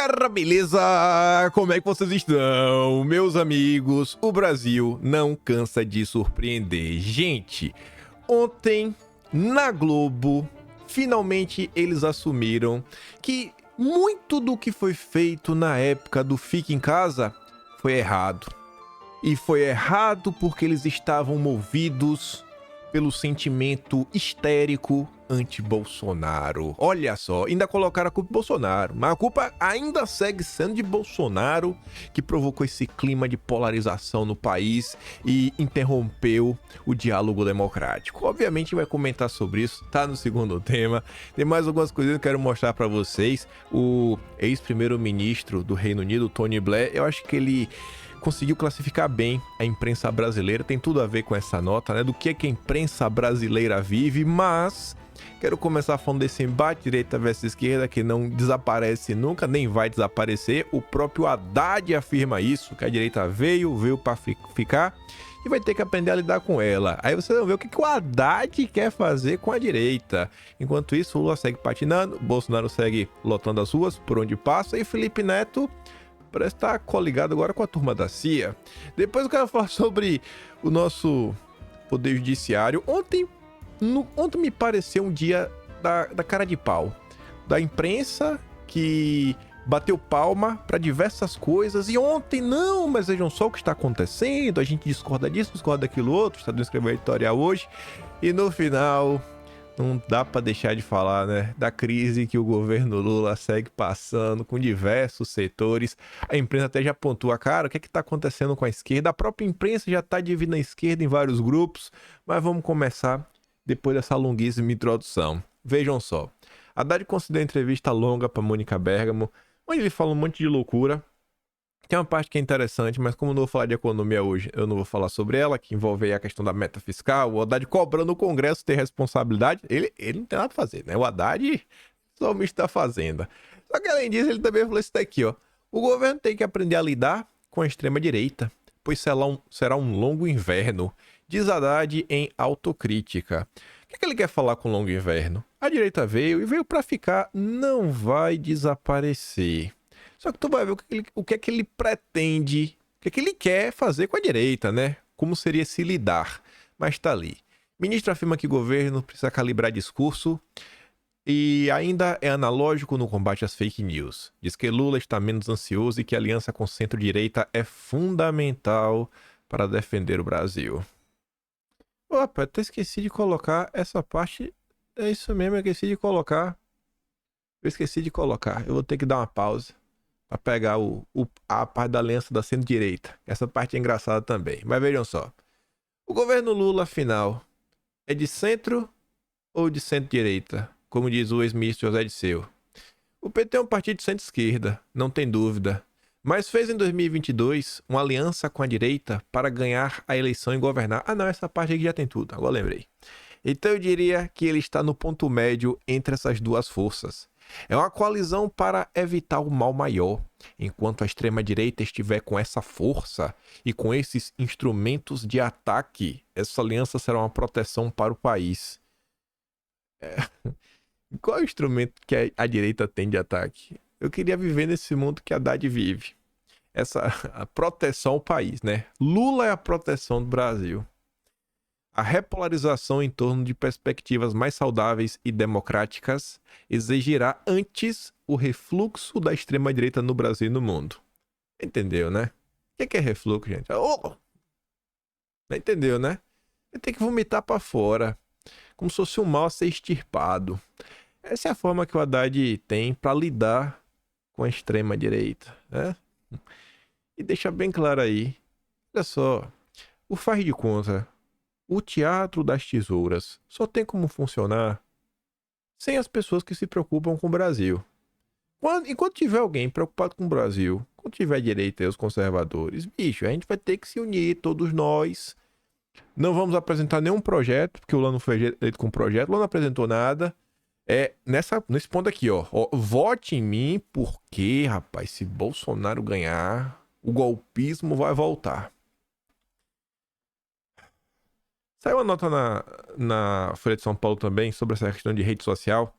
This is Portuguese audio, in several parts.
galera, beleza? Como é que vocês estão? Meus amigos, o Brasil não cansa de surpreender. Gente, ontem na Globo, finalmente eles assumiram que muito do que foi feito na época do Fique em Casa foi errado. E foi errado porque eles estavam movidos pelo sentimento histérico anti-Bolsonaro. Olha só, ainda colocaram a culpa em Bolsonaro, mas a culpa ainda segue sendo de Bolsonaro, que provocou esse clima de polarização no país e interrompeu o diálogo democrático. Obviamente vai comentar sobre isso, tá no segundo tema. Tem mais algumas coisas que eu quero mostrar para vocês. O ex-primeiro-ministro do Reino Unido, Tony Blair, eu acho que ele conseguiu classificar bem a imprensa brasileira, tem tudo a ver com essa nota, né, do que a imprensa brasileira vive, mas quero começar falando desse embate direita versus esquerda que não desaparece nunca, nem vai desaparecer. O próprio Haddad afirma isso, que a direita veio para ficar e vai ter que aprender a lidar com ela. Aí você vai ver o que o Haddad quer fazer com a direita. Enquanto isso, o Lula segue patinando, Bolsonaro segue lotando as ruas por onde passa e Felipe Neto parece estar coligado agora com a turma da CIA. Depois eu quero falar sobre o nosso poder judiciário. Ontem me pareceu um dia da cara de pau. Da imprensa que bateu palma para diversas coisas. E ontem, não, mas vejam só o que está acontecendo. A gente discorda disso, discorda daquilo outro. Está escrevendo editorial hoje. E no final, não dá para deixar de falar, né, da crise que o governo Lula segue passando com diversos setores. A imprensa até já pontua, cara, o que está acontecendo com a esquerda? A própria imprensa já está dividindo a esquerda em vários grupos, mas vamos começar depois dessa longuíssima introdução. Vejam só, Haddad concedeu uma entrevista longa para Mônica Bergamo, onde ele fala um monte de loucura. Tem uma parte que é interessante, mas como eu não vou falar de economia hoje, eu não vou falar sobre ela, que envolve aí a questão da meta fiscal, o Haddad cobrando o Congresso ter responsabilidade. Ele não tem nada a fazer, né? O Haddad só o ministro da Fazenda. Só que além disso, ele também falou isso daqui, ó. O governo tem que aprender a lidar com a extrema-direita, pois será um longo inverno, diz Haddad em autocrítica. O que ele quer falar com longo inverno? A direita veio e veio para ficar, não vai desaparecer. Só que tu vai ver o que é que ele pretende, o que é que ele quer fazer com a direita, né? Como seria se lidar. Mas tá ali. Ministro afirma que o governo precisa calibrar discurso e ainda é analógico no combate às fake news. Diz que Lula está menos ansioso e que a aliança com o centro-direita é fundamental para defender o Brasil. Opa, até esqueci de colocar essa parte. É isso mesmo, eu esqueci de colocar. Eu vou ter que dar uma pausa para pegar a parte da aliança da centro-direita. Essa parte é engraçada também. Mas vejam só. O governo Lula, afinal, é de centro ou de centro-direita? Como diz o ex-ministro José Disseu. O PT é um partido de centro-esquerda, não tem dúvida. Mas fez em 2022 uma aliança com a direita para ganhar a eleição e governar. Ah não, essa parte aqui já tem tudo, agora lembrei. Então eu diria que ele está no ponto médio entre essas duas forças. É uma coalizão para evitar o mal maior. Enquanto a extrema-direita estiver com essa força e com esses instrumentos de ataque, essa aliança será uma proteção para o país. Qual é o instrumento que a direita tem de ataque? Eu queria viver nesse mundo que a Haddad vive. A proteção ao país, né? Lula é a proteção do Brasil. A repolarização em torno de perspectivas mais saudáveis e democráticas exigirá antes o refluxo da extrema-direita no Brasil e no mundo. Entendeu, né? O que é refluxo, gente? Entendeu, né? Tem que vomitar pra fora, como se fosse um mal a ser extirpado. Essa é a forma que o Haddad tem para lidar com a extrema-direita, né? E deixa bem claro aí, olha só, o faz de conta, o teatro das tesouras só tem como funcionar sem as pessoas que se preocupam com o Brasil. Enquanto tiver alguém preocupado com o Brasil, quando tiver direita e os conservadores, bicho, a gente vai ter que se unir, todos nós. Não vamos apresentar nenhum projeto, porque o Lula não foi eleito com projeto, o Lula não apresentou nada. Nesse ponto aqui, ó, vote em mim, porque, rapaz, se Bolsonaro ganhar, o golpismo vai voltar. Saiu uma nota na Folha de São Paulo também sobre essa questão de rede social,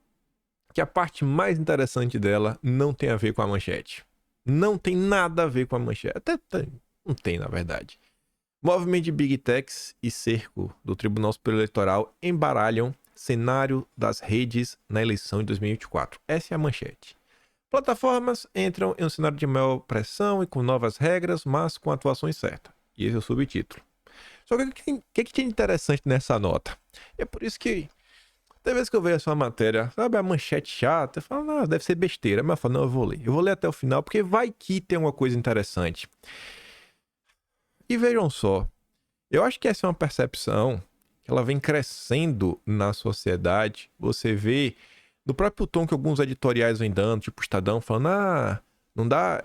que a parte mais interessante dela não tem a ver com a manchete. Não tem nada a ver com a manchete. Até não tem, na verdade. Movimento de Big Techs e cerco do Tribunal Superior Eleitoral embaralham cenário das redes na eleição de 2024. Essa é a manchete. Plataformas entram em um cenário de maior pressão e com novas regras, mas com atuações certas. E esse é o subtítulo. Só que o que tinha de interessante nessa nota? É por isso que, toda vez que eu vejo essa matéria, sabe, a manchete chata, eu falo, não, deve ser besteira. Mas eu falo, não, eu vou ler. Eu vou ler até o final, porque vai que tem uma coisa interessante. E vejam só, eu acho que essa é uma percepção que ela vem crescendo na sociedade. Você vê no próprio tom que alguns editoriais vêm dando, tipo o Estadão, falando, não dá,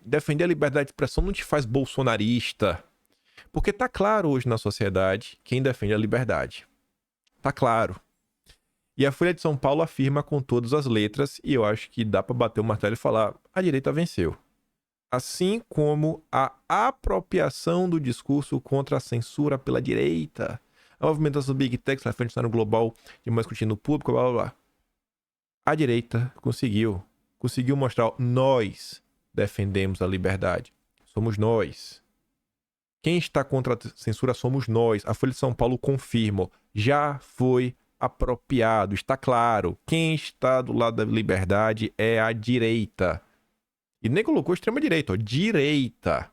defender a liberdade de expressão não te faz bolsonarista. Porque tá claro hoje na sociedade quem defende a liberdade. Tá claro. E a Folha de São Paulo afirma com todas as letras, e eu acho que dá pra bater o martelo e falar, a direita venceu. Assim como a apropriação do discurso contra a censura pela direita, a movimentação do Big Tech, a frente está no global de mais escrutínio público, blá blá blá. A direita conseguiu mostrar, nós defendemos a liberdade. Somos nós. Quem está contra a censura somos nós. A Folha de São Paulo confirma, já foi apropriado, está claro. Quem está do lado da liberdade é a direita. E nem colocou extrema-direita, direita.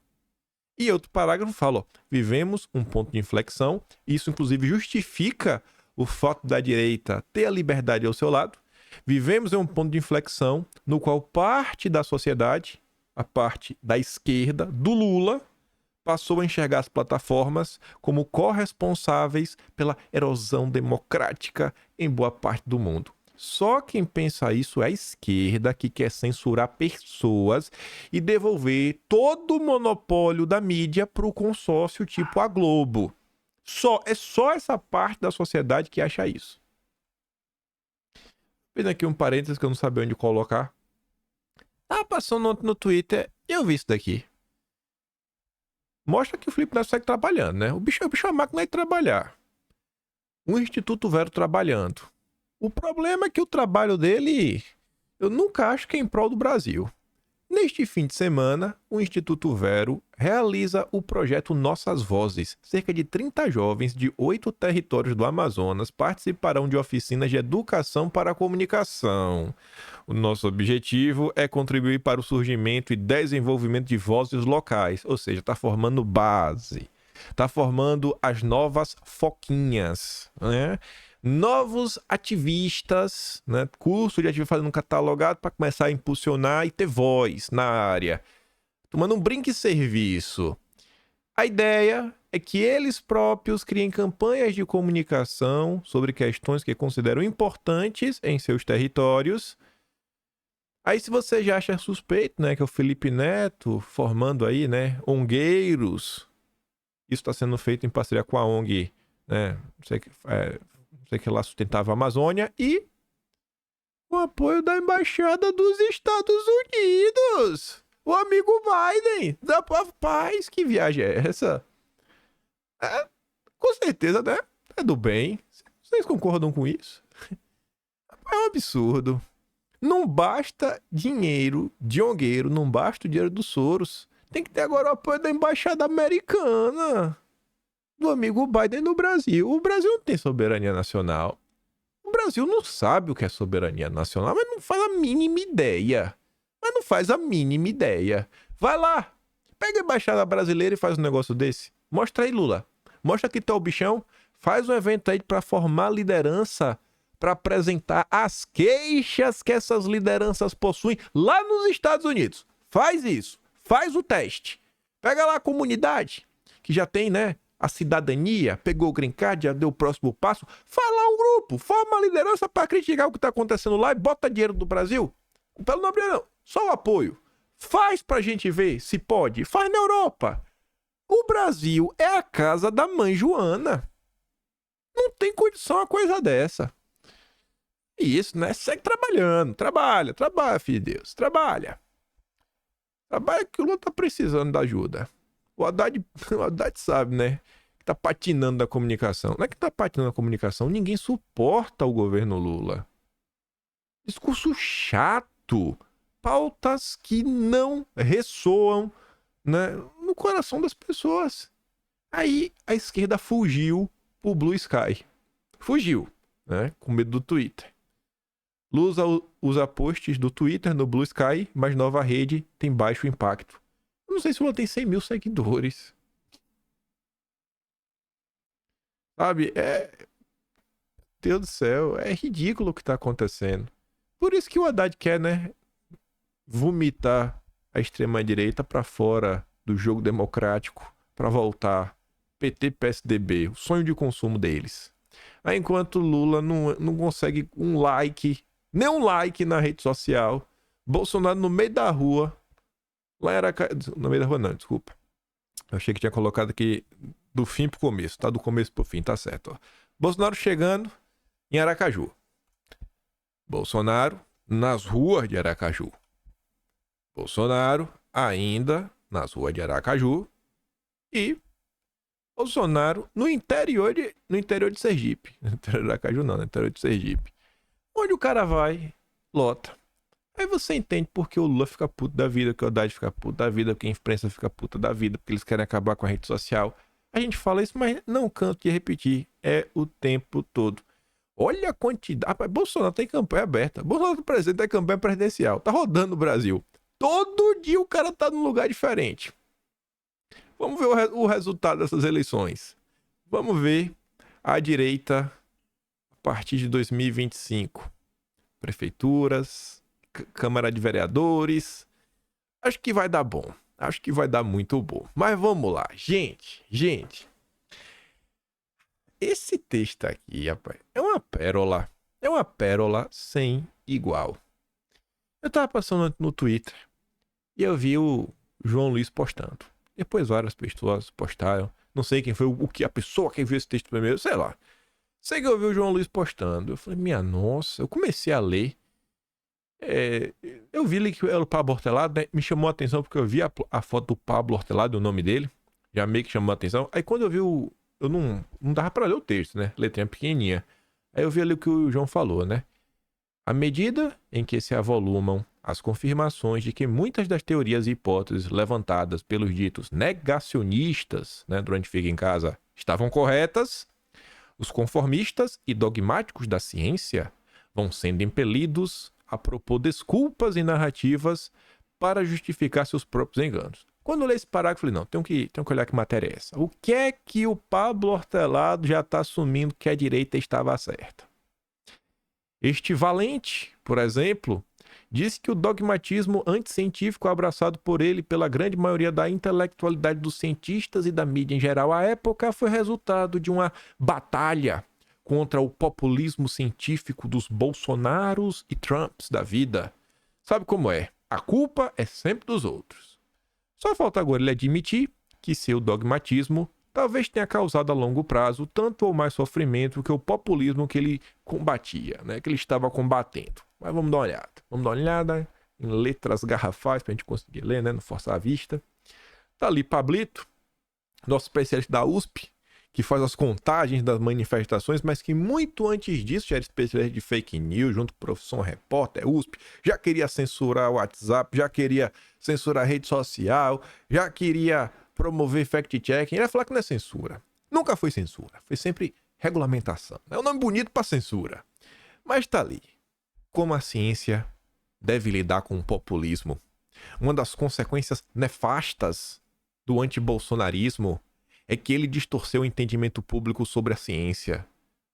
E outro parágrafo fala, vivemos um ponto de inflexão, isso inclusive justifica o fato da direita ter a liberdade ao seu lado. Vivemos em um ponto de inflexão no qual parte da sociedade, a parte da esquerda, do Lula, passou a enxergar as plataformas como corresponsáveis pela erosão democrática em boa parte do mundo. Só quem pensa isso é a esquerda, que quer censurar pessoas e devolver todo o monopólio da mídia para o consórcio tipo a Globo. É só essa parte da sociedade que acha isso. Vendo aqui um parênteses que eu não sabia onde colocar. Passando ontem no Twitter e eu vi isso daqui. Mostra que o Felipe Neto segue trabalhando, né? O bicho é uma máquina de trabalhar. O Instituto Vero trabalhando. O problema é que o trabalho dele, eu nunca acho que é em prol do Brasil. Neste fim de semana, o Instituto Vero realiza o projeto Nossas Vozes. Cerca de 30 jovens de 8 territórios do Amazonas participarão de oficinas de educação para a comunicação. O nosso objetivo é contribuir para o surgimento e desenvolvimento de vozes locais, ou seja, está formando base, está formando as novas foquinhas, né? Novos ativistas, né? Curso de ativismo fazendo um catalogado para começar a impulsionar e ter voz na área. Tomando um brinque serviço. A ideia é que eles próprios criem campanhas de comunicação sobre questões que consideram importantes em seus territórios. Aí se você já acha suspeito, né, que é o Felipe Neto formando aí, né, ongueiros. Isso está sendo feito em parceria com a ONG, né, não sei que lá sustentava a Amazônia e o apoio da Embaixada dos Estados Unidos. O amigo Biden da paz. Que viagem é essa? Com certeza, né? É do bem. Vocês concordam com isso? É um absurdo. Não basta dinheiro de ongueiro, não basta o dinheiro dos Soros. Tem que ter agora o apoio da Embaixada Americana. Do amigo Biden no Brasil. O Brasil não tem soberania nacional. O Brasil não sabe o que é soberania nacional, mas não faz a mínima ideia. Vai lá, pega a embaixada brasileira e faz um negócio desse. Mostra aí, Lula. Mostra que tu é o bichão. Faz um evento aí para formar liderança, para apresentar as queixas que essas lideranças possuem lá nos Estados Unidos. Faz isso. Faz o teste. Pega lá a comunidade, que já tem, né, a cidadania, pegou o green card, já deu o próximo passo. Faz lá um grupo, forma a liderança para criticar o que está acontecendo lá e bota dinheiro do Brasil. Pelo nome não, só o apoio. Faz pra gente ver se pode. Faz na Europa. O Brasil é a casa da mãe Joana. Não tem condição uma coisa dessa. E isso, né? Segue trabalhando. Trabalha, filho de Deus. Trabalha que o Lula tá precisando da ajuda. O Haddad sabe, né? Que tá patinando na comunicação. Não é que tá patinando na comunicação. Ninguém suporta o governo Lula. Discurso chato. Pautas que não ressoam, né, no coração das pessoas. Aí a esquerda fugiu pro Blue Sky. Fugiu, né? Com medo do Twitter. Lula usa posts do Twitter no Blue Sky, mas nova rede tem baixo impacto. Eu não sei se o Lula tem 100 mil seguidores. Sabe? Deus do céu, é ridículo o que tá acontecendo. Por isso que o Haddad quer, né? Vomitar a extrema-direita pra fora do jogo democrático pra voltar. PT, PSDB, o sonho de consumo deles. Aí enquanto Lula não consegue um like, nem um like na rede social, Bolsonaro no meio da rua, lá em Aracaju, no meio da rua não, desculpa. Eu achei que tinha colocado aqui do fim pro começo, tá? Do começo pro fim, tá certo, ó. Bolsonaro chegando em Aracaju. Bolsonaro nas ruas de Aracaju. Bolsonaro ainda nas ruas de Aracaju e Bolsonaro no interior de Sergipe. No interior de Aracaju não, no interior de Sergipe. Onde o cara vai, lota. Aí você entende porque o Lula fica puto da vida, que o Haddad fica puto da vida, que a imprensa fica puta da vida, porque eles querem acabar com a rede social. A gente fala isso, mas não canso de repetir. É o tempo todo. Olha a quantidade. Rapaz, Bolsonaro tem campanha aberta. Bolsonaro presidente tem campanha presidencial. Tá rodando no Brasil. Todo dia o cara tá num lugar diferente. Vamos ver o resultado dessas eleições. Vamos ver a direita a partir de 2025. Prefeituras, Câmara de Vereadores. Acho que vai dar bom. Acho que vai dar muito bom. Mas vamos lá. Gente. Esse texto aqui, rapaz, é uma pérola. É uma pérola sem igual. Eu tava passando no Twitter e eu vi o João Luiz postando. Depois várias pessoas postaram. Não sei quem foi a pessoa que viu esse texto primeiro, sei lá. Sei que eu vi o João Luiz postando. Eu falei, minha nossa, eu comecei a ler. Eu vi ali que era o Pablo Hortelado, né? Me chamou a atenção porque eu vi a foto do Pablo Hortelado, o nome dele. Já meio que chamou a atenção. Aí quando eu vi eu não dava pra ler o texto, né? Letrinha pequenininha. Aí eu vi ali o que o João falou, né? À medida em que se avolumam as confirmações de que muitas das teorias e hipóteses levantadas pelos ditos negacionistas, né, durante Fica em Casa, estavam corretas, os conformistas e dogmáticos da ciência vão sendo impelidos a propor desculpas e narrativas para justificar seus próprios enganos. Quando eu li esse parágrafo, eu falei, não, tenho que olhar que matéria é essa. O que é que o Pablo Hortelado já está assumindo que a direita estava certa? Este Valente, por exemplo, disse que o dogmatismo anticientífico abraçado por ele pela grande maioria da intelectualidade dos cientistas e da mídia em geral à época foi resultado de uma batalha contra o populismo científico dos Bolsonaros e Trumps da vida. Sabe como é? A culpa é sempre dos outros. Só falta agora ele admitir que seu dogmatismo talvez tenha causado a longo prazo tanto ou mais sofrimento que o populismo que ele combatia, né? Que ele estava combatendo. Mas vamos dar uma olhada. Vamos dar uma olhada em letras garrafais para a gente conseguir ler, né? Não forçar a vista. Tá ali Pablito, nosso especialista da USP, que faz as contagens das manifestações, mas que muito antes disso já era especialista de fake news, junto com o professor repórter USP, já queria censurar o WhatsApp, já queria censurar a rede social, já queria promover fact-checking. Ele ia falar que não é censura. Nunca foi censura, foi sempre regulamentação. É um nome bonito para censura. Mas tá ali. Como a ciência deve lidar com o populismo. Uma das consequências nefastas do antibolsonarismo é que ele distorceu o entendimento público sobre a ciência.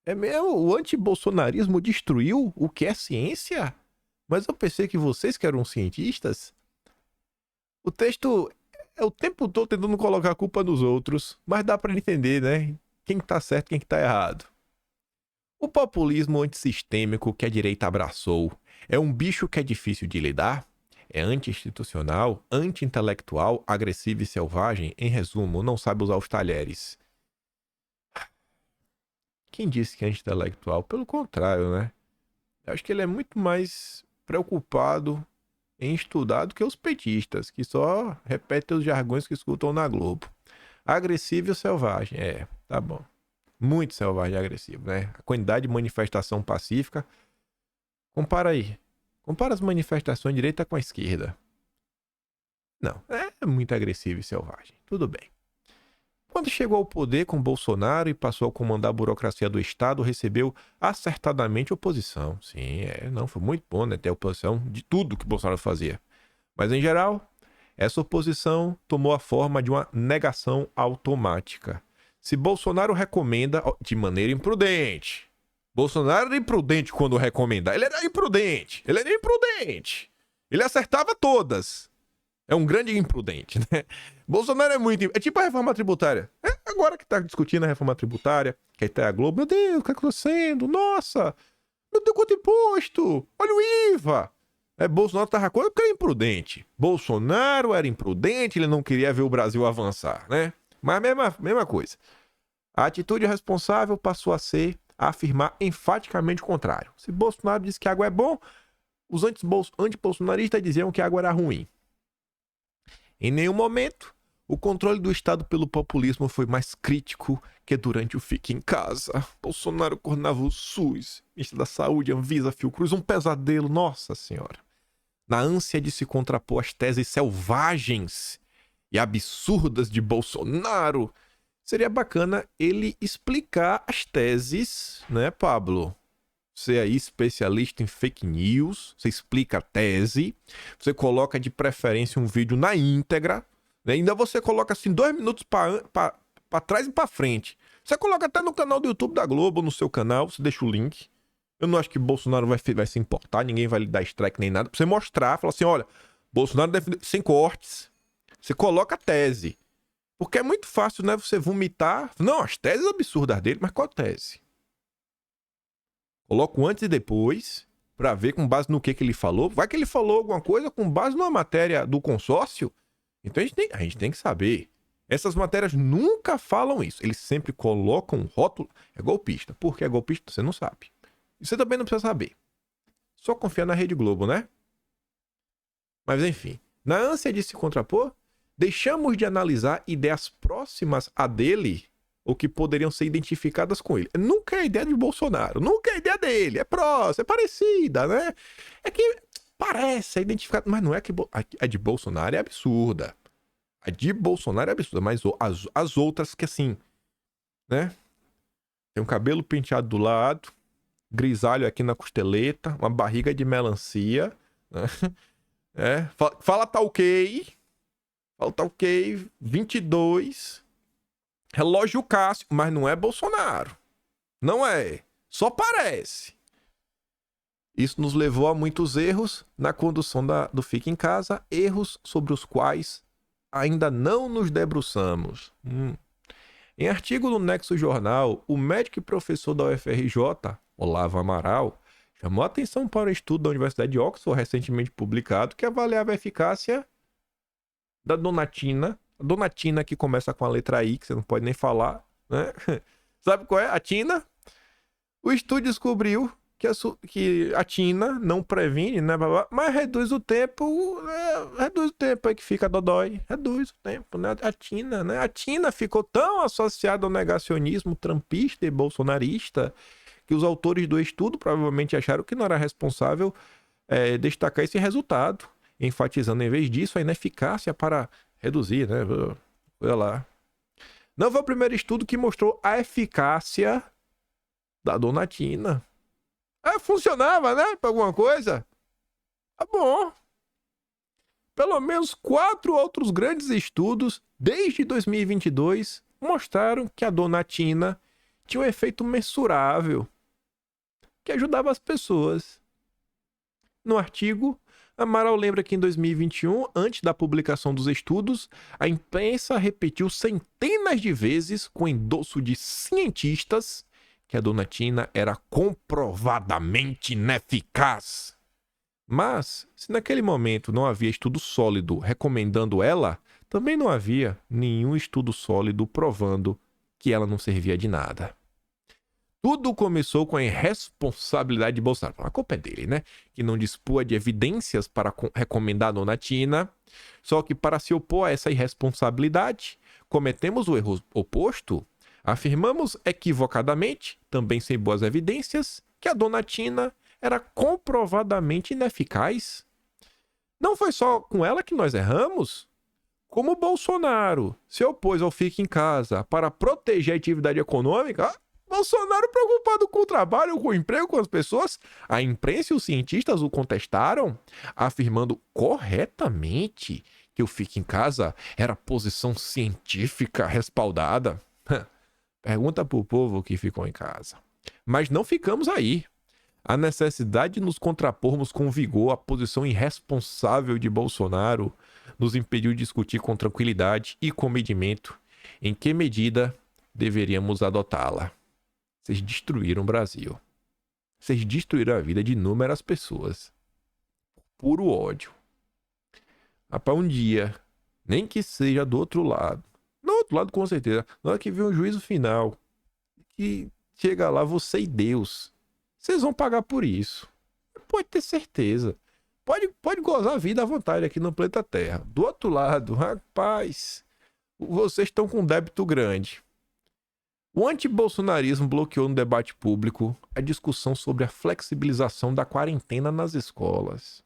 É mesmo? O antibolsonarismo destruiu o que é ciência? Mas eu pensei que vocês que eram cientistas. O texto é o tempo todo tentando colocar a culpa nos outros, mas dá para entender, né? Quem tá certo e quem tá errado. O populismo antissistêmico que a direita abraçou é um bicho que é difícil de lidar? É anti-institucional, anti-intelectual, agressivo e selvagem? Em resumo, não sabe usar os talheres. Quem disse que é anti-intelectual? Pelo contrário, né? Eu acho que ele é muito mais preocupado em estudar do que os petistas, que só repetem os jargões que escutam na Globo. Agressivo e selvagem, tá bom. Muito selvagem e agressivo, né? A quantidade de manifestação pacífica Compara aí. Compara as manifestações direita com a esquerda. Não, é muito agressivo e selvagem. Tudo bem. Quando chegou ao poder com Bolsonaro e passou a comandar a burocracia do Estado, recebeu acertadamente oposição. Sim, não, foi muito bom, né, ter oposição de tudo que Bolsonaro fazia. Mas, em geral, essa oposição tomou a forma de uma negação automática. Se Bolsonaro recomenda de maneira imprudente. Bolsonaro era imprudente quando recomendava. Ele era imprudente. Ele acertava todas. É um grande imprudente, né? Bolsonaro é muito... É tipo a reforma tributária. Agora que tá discutindo a reforma tributária, que aí tá a Globo, meu Deus, o que é que tá sendo? Nossa, não deu quanto imposto. Olha o IVA. Bolsonaro tava contra porque era imprudente. Bolsonaro era imprudente, ele não queria ver o Brasil avançar, né? Mas mesma coisa. A atitude responsável passou a afirmar enfaticamente o contrário. Se Bolsonaro disse que água é bom, os antibolsonaristas diziam que água era ruim. Em nenhum momento, o controle do Estado pelo populismo foi mais crítico que durante o Fique em Casa. Bolsonaro coordenava o SUS, Ministro da Saúde, Anvisa, Fiocruz, um pesadelo, nossa senhora. Na ânsia de se contrapor às teses selvagens e absurdas de Bolsonaro, seria bacana ele explicar as teses, né, Pablo? Você aí, especialista em fake news, você explica a tese, você coloca de preferência um vídeo na íntegra, né? Ainda você coloca assim 2 minutos para trás e para frente. Você coloca até no canal do YouTube da Globo, no seu canal, você deixa o link. Eu não acho que Bolsonaro vai se importar, ninguém vai lhe dar strike nem nada. Pra você mostrar, falar assim, olha, Bolsonaro deve sem cortes. Você coloca a tese. Porque é muito fácil, né, você vomitar. Não, as teses absurdas dele, mas qual tese? Coloco antes e depois, pra ver com base no que ele falou. Vai que ele falou alguma coisa com base numa matéria do consórcio. Então a gente tem que saber. Essas matérias nunca falam isso. Eles sempre colocam um rótulo. É golpista. Por que é golpista? Você não sabe. E você também não precisa saber. Só confiar na Rede Globo, né? Mas enfim. Na ânsia de se contrapor, deixamos de analisar ideias próximas a dele ou que poderiam ser identificadas com ele. Nunca é a ideia de Bolsonaro. Nunca é a ideia dele. É próxima, é parecida, né? É que parece, é identificado. Mas não é que a de Bolsonaro é absurda. A de Bolsonaro é absurda. Mas as outras que assim, né? Tem um cabelo penteado do lado, grisalho aqui na costeleta, uma barriga de melancia, né? Fala tá ok. Fala tá ok. 22. Relógio Cássio, mas não é Bolsonaro. Não é. Só parece. Isso nos levou a muitos erros na condução do Fique em Casa, erros sobre os quais ainda não nos debruçamos. Em artigo no Nexo Jornal, o médico e professor da UFRJ, Olavo Amaral, chamou a atenção para o estudo da Universidade de Oxford, recentemente publicado, que avaliava a eficácia da Donatina. A Donatina que começa com a letra I, que você não pode nem falar, né? Sabe qual é? A Tina. O estudo descobriu que a Tina não previne, né? Mas reduz o tempo, reduz o tempo aí que fica dodói. Reduz o tempo, né? A Tina, né? A Tina ficou tão associada ao negacionismo trumpista e bolsonarista que os autores do estudo provavelmente acharam que não era responsável destacar esse resultado, enfatizando, em vez disso, a ineficácia para reduzir, né? Olha lá. Não foi o primeiro estudo que mostrou a eficácia da Donatina. Funcionava, né? Pra alguma coisa. Tá bom. Pelo menos 4 outros grandes estudos, desde 2022, mostraram que a Donatina tinha um efeito mensurável, que ajudava as pessoas. No artigo, Amaral lembra que em 2021, antes da publicação dos estudos, a imprensa repetiu centenas de vezes, com endosso de cientistas, que a Donatina era comprovadamente ineficaz. Mas, se naquele momento não havia estudo sólido recomendando ela, também não havia nenhum estudo sólido provando que ela não servia de nada. Tudo começou com a irresponsabilidade de Bolsonaro. A culpa é dele, né? Que não dispunha de evidências para recomendar a Donatina. Só que para se opor a essa irresponsabilidade, cometemos o erro oposto. Afirmamos equivocadamente, também sem boas evidências, que a Donatina era comprovadamente ineficaz. Não foi só com ela que nós erramos? Como o Bolsonaro se opôs ao Fique em Casa para proteger a atividade econômica, Bolsonaro preocupado com o trabalho, com o emprego, com as pessoas, a imprensa e os cientistas o contestaram, afirmando corretamente que o Fique em Casa era posição científica respaldada. Pergunta pro povo que ficou em casa. Mas não ficamos aí. A necessidade de nos contrapormos com vigor à posição irresponsável de Bolsonaro nos impediu de discutir com tranquilidade e comedimento em que medida deveríamos adotá-la. Vocês destruíram o Brasil. Vocês destruíram a vida de inúmeras pessoas. Puro ódio. Rapaz, um dia, nem que seja do outro lado. Do outro lado, com certeza. Na hora que vem o juízo final, que chega lá você e Deus, vocês vão pagar por isso. Pode ter certeza. Pode gozar a vida à vontade aqui no planeta Terra. Do outro lado, rapaz, vocês estão com um débito grande. O antibolsonarismo bloqueou no debate público a discussão sobre a flexibilização da quarentena nas escolas.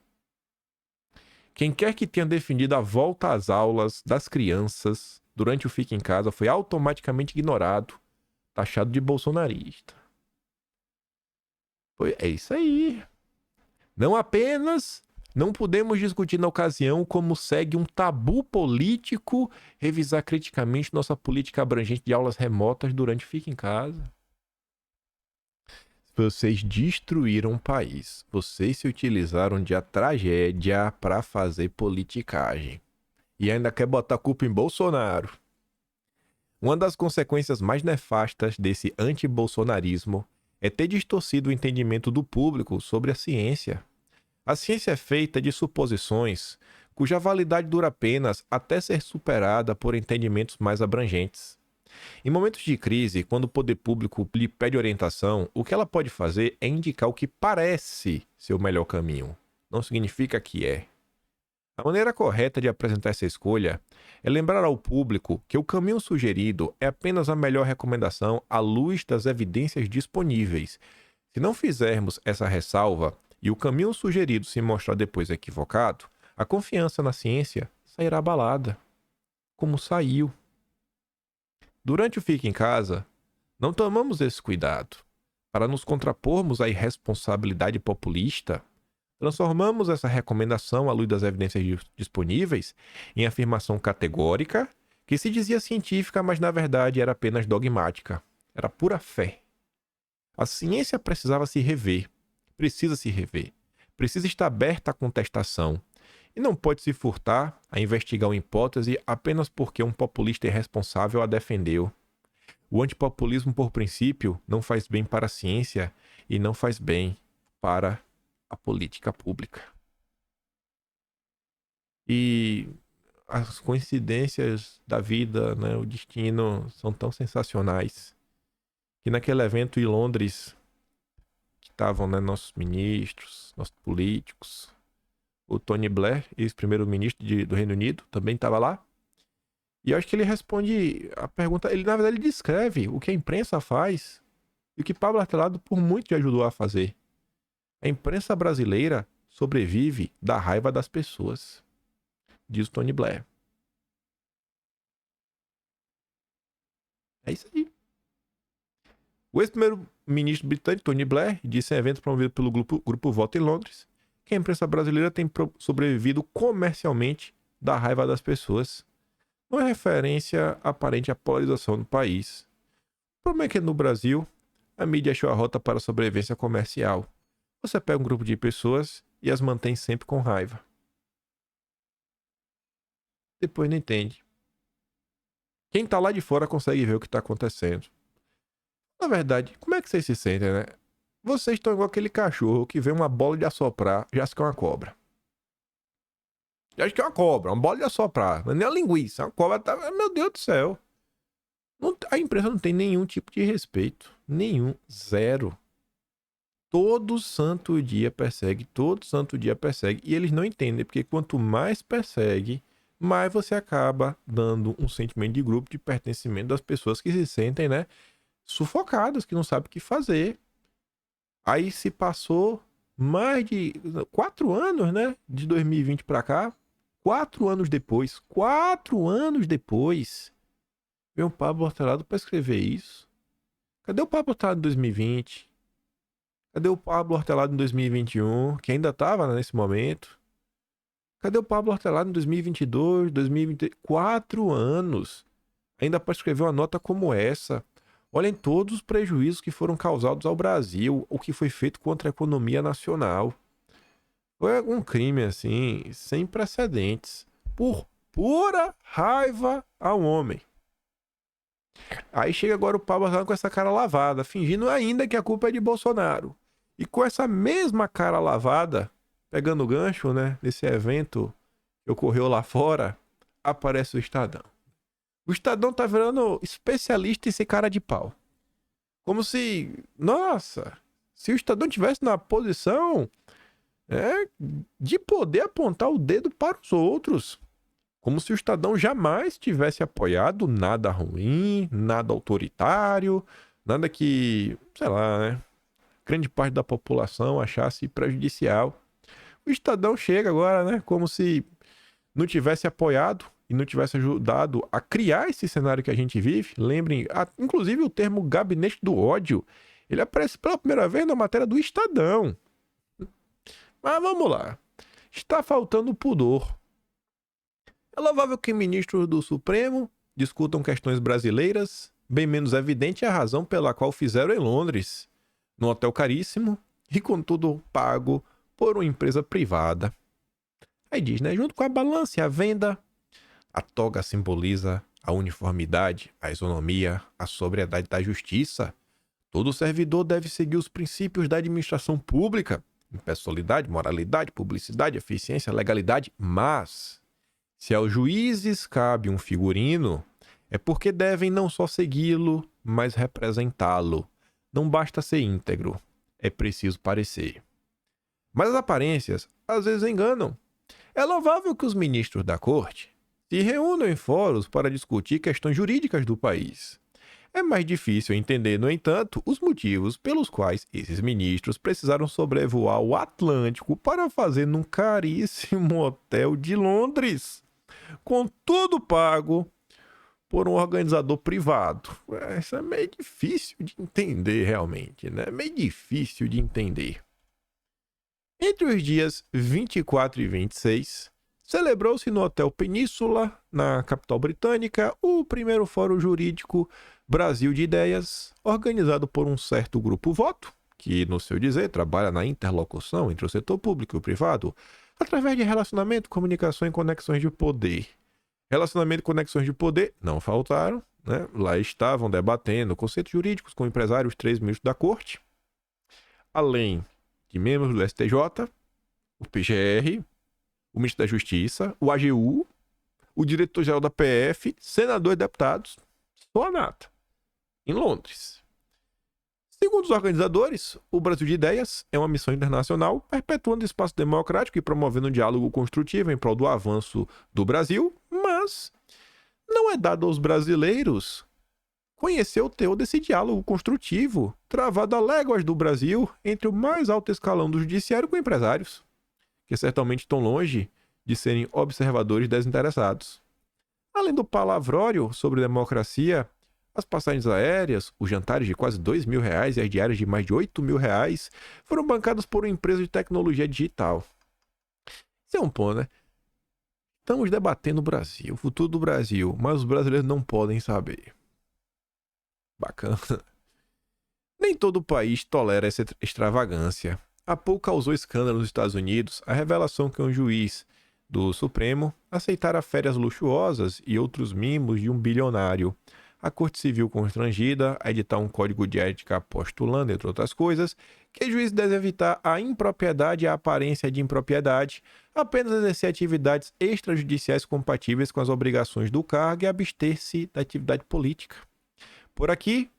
Quem quer que tenha defendido a volta às aulas das crianças durante o Fique em Casa foi automaticamente ignorado, taxado de bolsonarista. É isso aí. Não apenas não podemos discutir na ocasião como segue um tabu político revisar criticamente nossa política abrangente de aulas remotas durante o Fique em Casa. Vocês destruíram o país. Vocês se utilizaram de a tragédia para fazer politicagem. E ainda quer botar a culpa em Bolsonaro. Uma das consequências mais nefastas desse anti-bolsonarismo é ter distorcido o entendimento do público sobre a ciência. A ciência é feita de suposições cuja validade dura apenas até ser superada por entendimentos mais abrangentes. Em momentos de crise, quando o poder público lhe pede orientação, o que ela pode fazer é indicar o que parece ser o melhor caminho. Não significa que é. A maneira correta de apresentar essa escolha é lembrar ao público que o caminho sugerido é apenas a melhor recomendação à luz das evidências disponíveis. Se não fizermos essa ressalva e o caminho sugerido se mostrar depois equivocado, a confiança na ciência sairá abalada, como saiu. Durante o Fique em Casa, não tomamos esse cuidado. Para nos contrapormos à irresponsabilidade populista, transformamos essa recomendação à luz das evidências disponíveis em afirmação categórica que se dizia científica, mas na verdade era apenas dogmática. Era pura fé. A ciência precisava se rever. Precisa se rever. Precisa estar aberta à contestação. E não pode se furtar a investigar uma hipótese apenas porque um populista irresponsável a defendeu. O antipopulismo, por princípio, não faz bem para a ciência e não faz bem para a política pública. E as coincidências da vida, né, o destino, são tão sensacionais que naquele evento em Londres, que estavam, né, nossos ministros, nossos políticos, o Tony Blair, ex-primeiro-ministro do Reino Unido, também estava lá. E eu acho que ele responde a pergunta, na verdade ele descreve o que a imprensa faz e o que Pablo Atrelado por muito ajudou a fazer. A imprensa brasileira sobrevive da raiva das pessoas, diz o Tony Blair. É isso aí. O ex-primeiro-ministro britânico, Tony Blair, disse em evento promovido pelo Grupo Voto em Londres que a imprensa brasileira tem sobrevivido comercialmente da raiva das pessoas. Não é referência aparente à polarização do país. O problema é que no Brasil, a mídia achou a rota para a sobrevivência comercial. Você pega um grupo de pessoas e as mantém sempre com raiva. Depois não entende. Quem tá lá de fora consegue ver o que tá acontecendo. Na verdade, como é que vocês se sentem, né? Vocês estão igual aquele cachorro que vê uma bola de assoprar, já acha que é uma cobra. Já acha que é uma cobra, uma bola de assoprar. Não é nem uma linguiça, é uma cobra. Tá... Meu Deus do céu. A imprensa não tem nenhum tipo de respeito. Nenhum. Zero. Todo santo dia persegue. E eles não entendem, porque quanto mais persegue, mais você acaba dando um sentimento de grupo, de pertencimento das pessoas que se sentem, né, sufocadas, que não sabem o que fazer. Aí se passou mais de 4 anos, né? De 2020 para cá. 4 anos depois. 4 anos depois. Veio o Pablo Hortelado para escrever isso. Cadê o Pablo Hortelado em 2020? Cadê o Pablo Hortelado em 2021? Que ainda tava nesse momento. Cadê o Pablo Hortelado em 2022, 2020? 4 anos. Ainda para escrever uma nota como essa. Olhem todos os prejuízos que foram causados ao Brasil, o que foi feito contra a economia nacional. Foi um crime, assim, sem precedentes. Por pura raiva ao homem. Aí chega agora o Pablo Hortelado com essa cara lavada, fingindo ainda que a culpa é de Bolsonaro. E com essa mesma cara lavada, pegando o gancho, né, desse evento que ocorreu lá fora, aparece o Estadão. O Estadão tá virando especialista em ser cara de pau. Como se, nossa, se o Estadão tivesse na posição de poder apontar o dedo para os outros. Como se o Estadão jamais tivesse apoiado nada ruim, nada autoritário, nada que, sei lá, né, grande parte da população achasse prejudicial. O Estadão chega agora, né, como se não tivesse apoiado e não tivesse ajudado a criar esse cenário que a gente vive. Lembrem, inclusive o termo gabinete do ódio, ele aparece pela primeira vez na matéria do Estadão. Mas vamos lá. Está faltando pudor. É louvável que ministros do Supremo discutam questões brasileiras, bem menos evidente é a razão pela qual fizeram em Londres, num hotel caríssimo e com tudo pago por uma empresa privada. Aí diz, né? Junto com a balança e a venda, a toga simboliza a uniformidade, a isonomia, a sobriedade da justiça. Todo servidor deve seguir os princípios da administração pública, impessoalidade, moralidade, publicidade, eficiência, legalidade, mas se aos juízes cabe um figurino, é porque devem não só segui-lo, mas representá-lo. Não basta ser íntegro, é preciso parecer. Mas as aparências às vezes enganam. É louvável que os ministros da corte se reúnam em fóruns para discutir questões jurídicas do país. É mais difícil entender, no entanto, os motivos pelos quais esses ministros precisaram sobrevoar o Atlântico para fazer num caríssimo hotel de Londres, com tudo pago por um organizador privado. Isso é meio difícil de entender realmente, né? Meio difícil de entender. Entre os dias 24 e 26, celebrou-se no Hotel Península, na capital britânica, o primeiro Fórum Jurídico Brasil de Ideias, organizado por um certo grupo voto, que, no seu dizer, trabalha na interlocução entre o setor público e o privado, através de relacionamento, comunicação e conexões de poder. Relacionamento e conexões de poder não faltaram, né? Lá estavam debatendo conceitos jurídicos com empresários, 3 ministros da corte, além de membros do STJ, o PGR, o ministro da Justiça, o AGU, o diretor-geral da PF, senadores e deputados, só a nata, em Londres. Segundo os organizadores, o Brasil de Ideias é uma missão internacional perpetuando o espaço democrático e promovendo um diálogo construtivo em prol do avanço do Brasil, mas não é dado aos brasileiros conhecer o teor desse diálogo construtivo, travado a léguas do Brasil entre o mais alto escalão do judiciário com empresários, que certamente estão longe de serem observadores desinteressados. Além do palavrório sobre democracia, as passagens aéreas, os jantares de quase R$2.000 e as diárias de mais de R$8.000 foram bancadas por uma empresa de tecnologia digital. Isso é um ponto, né? Estamos debatendo o Brasil, o futuro do Brasil, mas os brasileiros não podem saber. Bacana. Nem todo o país tolera essa extravagância. Há pouco causou escândalo nos Estados Unidos a revelação que um juiz do Supremo aceitara férias luxuosas e outros mimos de um bilionário. A Corte Civil constrangida a editar um código de ética postulando, entre outras coisas, que o juiz deve evitar a impropriedade e a aparência de impropriedade, apenas exercer atividades extrajudiciais compatíveis com as obrigações do cargo e abster-se da atividade política. Por aqui,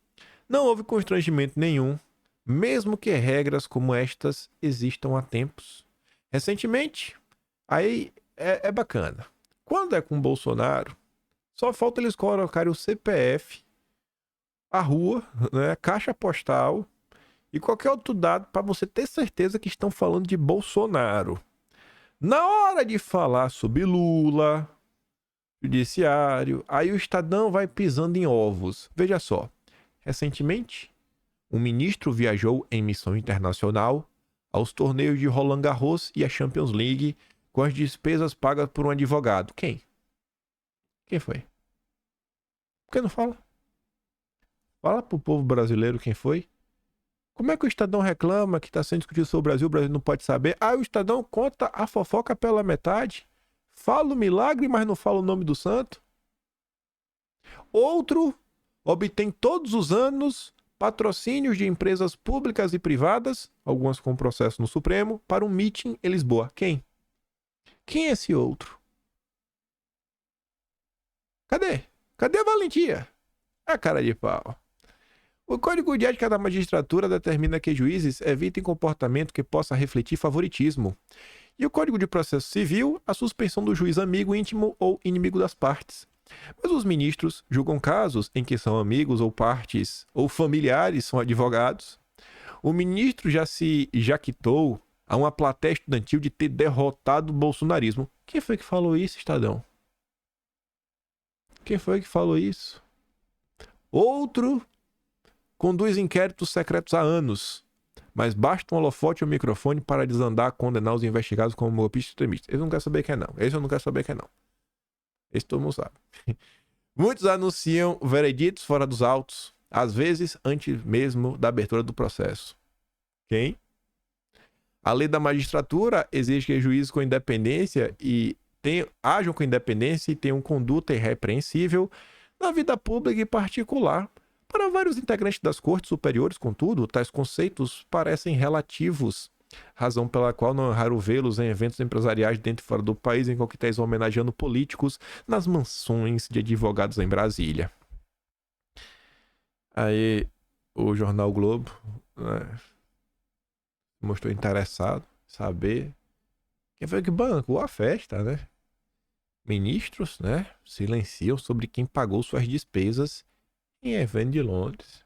não houve constrangimento nenhum, mesmo que regras como estas existam há tempos. Recentemente, aí é bacana. Quando é com Bolsonaro, só falta eles colocarem o CPF, a rua, né, caixa postal e qualquer outro dado para você ter certeza que estão falando de Bolsonaro. Na hora de falar sobre Lula, judiciário, aí o Estadão vai pisando em ovos. Veja só, recentemente, um ministro viajou em missão internacional aos torneios de Roland Garros e a Champions League com as despesas pagas por um advogado. Quem? Quem foi? Por que não fala? Fala pro povo brasileiro quem foi. Como é que o Estadão reclama que está sendo discutido sobre o Brasil não pode saber? Ah, o Estadão conta a fofoca pela metade. Fala o milagre, mas não fala o nome do santo. Outro obtém todos os anos patrocínios de empresas públicas e privadas, algumas com processo no Supremo, para um meeting em Lisboa. Quem? Quem é esse outro? Cadê? Cadê a valentia? A cara de pau. O Código de Ética da Magistratura determina que juízes evitem comportamento que possa refletir favoritismo. E o Código de Processo Civil, a suspensão do juiz amigo, íntimo ou inimigo das partes. Mas os ministros julgam casos em que são amigos ou partes ou familiares são advogados. O ministro já se jaquitou a uma plateia estudantil de ter derrotado o bolsonarismo. Quem foi que falou isso, Estadão? Quem foi que falou isso? Outro conduz inquéritos secretos há anos, mas basta um holofote ou microfone para desandar, condenar os investigados como golpistas extremistas. Esse eu não quero saber quem é não. Esse eu não quero saber quem é não. Esse todo mundo sabe. Muitos anunciam vereditos fora dos autos, às vezes antes mesmo da abertura do processo. Quem? A lei da magistratura exige que juízes com independência ajam com independência e tenham conduta irrepreensível na vida pública e particular. Para vários integrantes das cortes superiores, contudo, tais conceitos parecem relativos, razão pela qual não é raro vê-los em eventos empresariais dentro e fora do país, em coquetéis homenageando políticos nas mansões de advogados em Brasília. Aí o jornal Globo, né, mostrou interessado em saber quem foi que bancou a festa, né? Ministros, né, silenciam sobre quem pagou suas despesas em evento de Londres.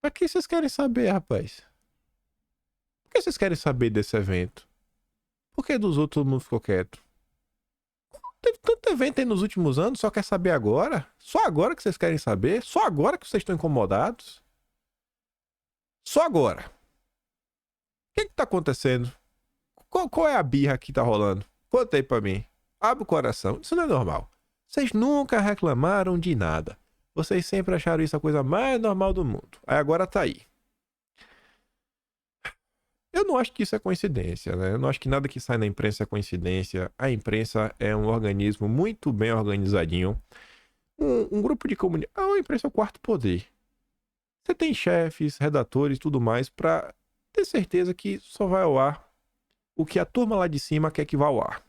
Pra que vocês querem saber, rapaz? Por que vocês querem saber desse evento? Por que dos outros todo mundo ficou quieto? Teve tanto evento aí nos últimos anos, só quer saber agora? Só agora que vocês querem saber? Só agora que vocês estão incomodados? Só agora. O que tá acontecendo? Qual é a birra que tá rolando? Conta aí pra mim. Abre o coração. Isso não é normal. Vocês nunca reclamaram de nada. Vocês sempre acharam isso a coisa mais normal do mundo. Aí agora tá aí. Eu não acho que isso é coincidência, né? Eu não acho que nada que sai na imprensa é coincidência. A imprensa é um organismo muito bem organizadinho. Um grupo de comunicação. A imprensa é o quarto poder. Você tem chefes, redatores e tudo mais pra ter certeza que só vai ao ar o que a turma lá de cima quer que vá ao ar.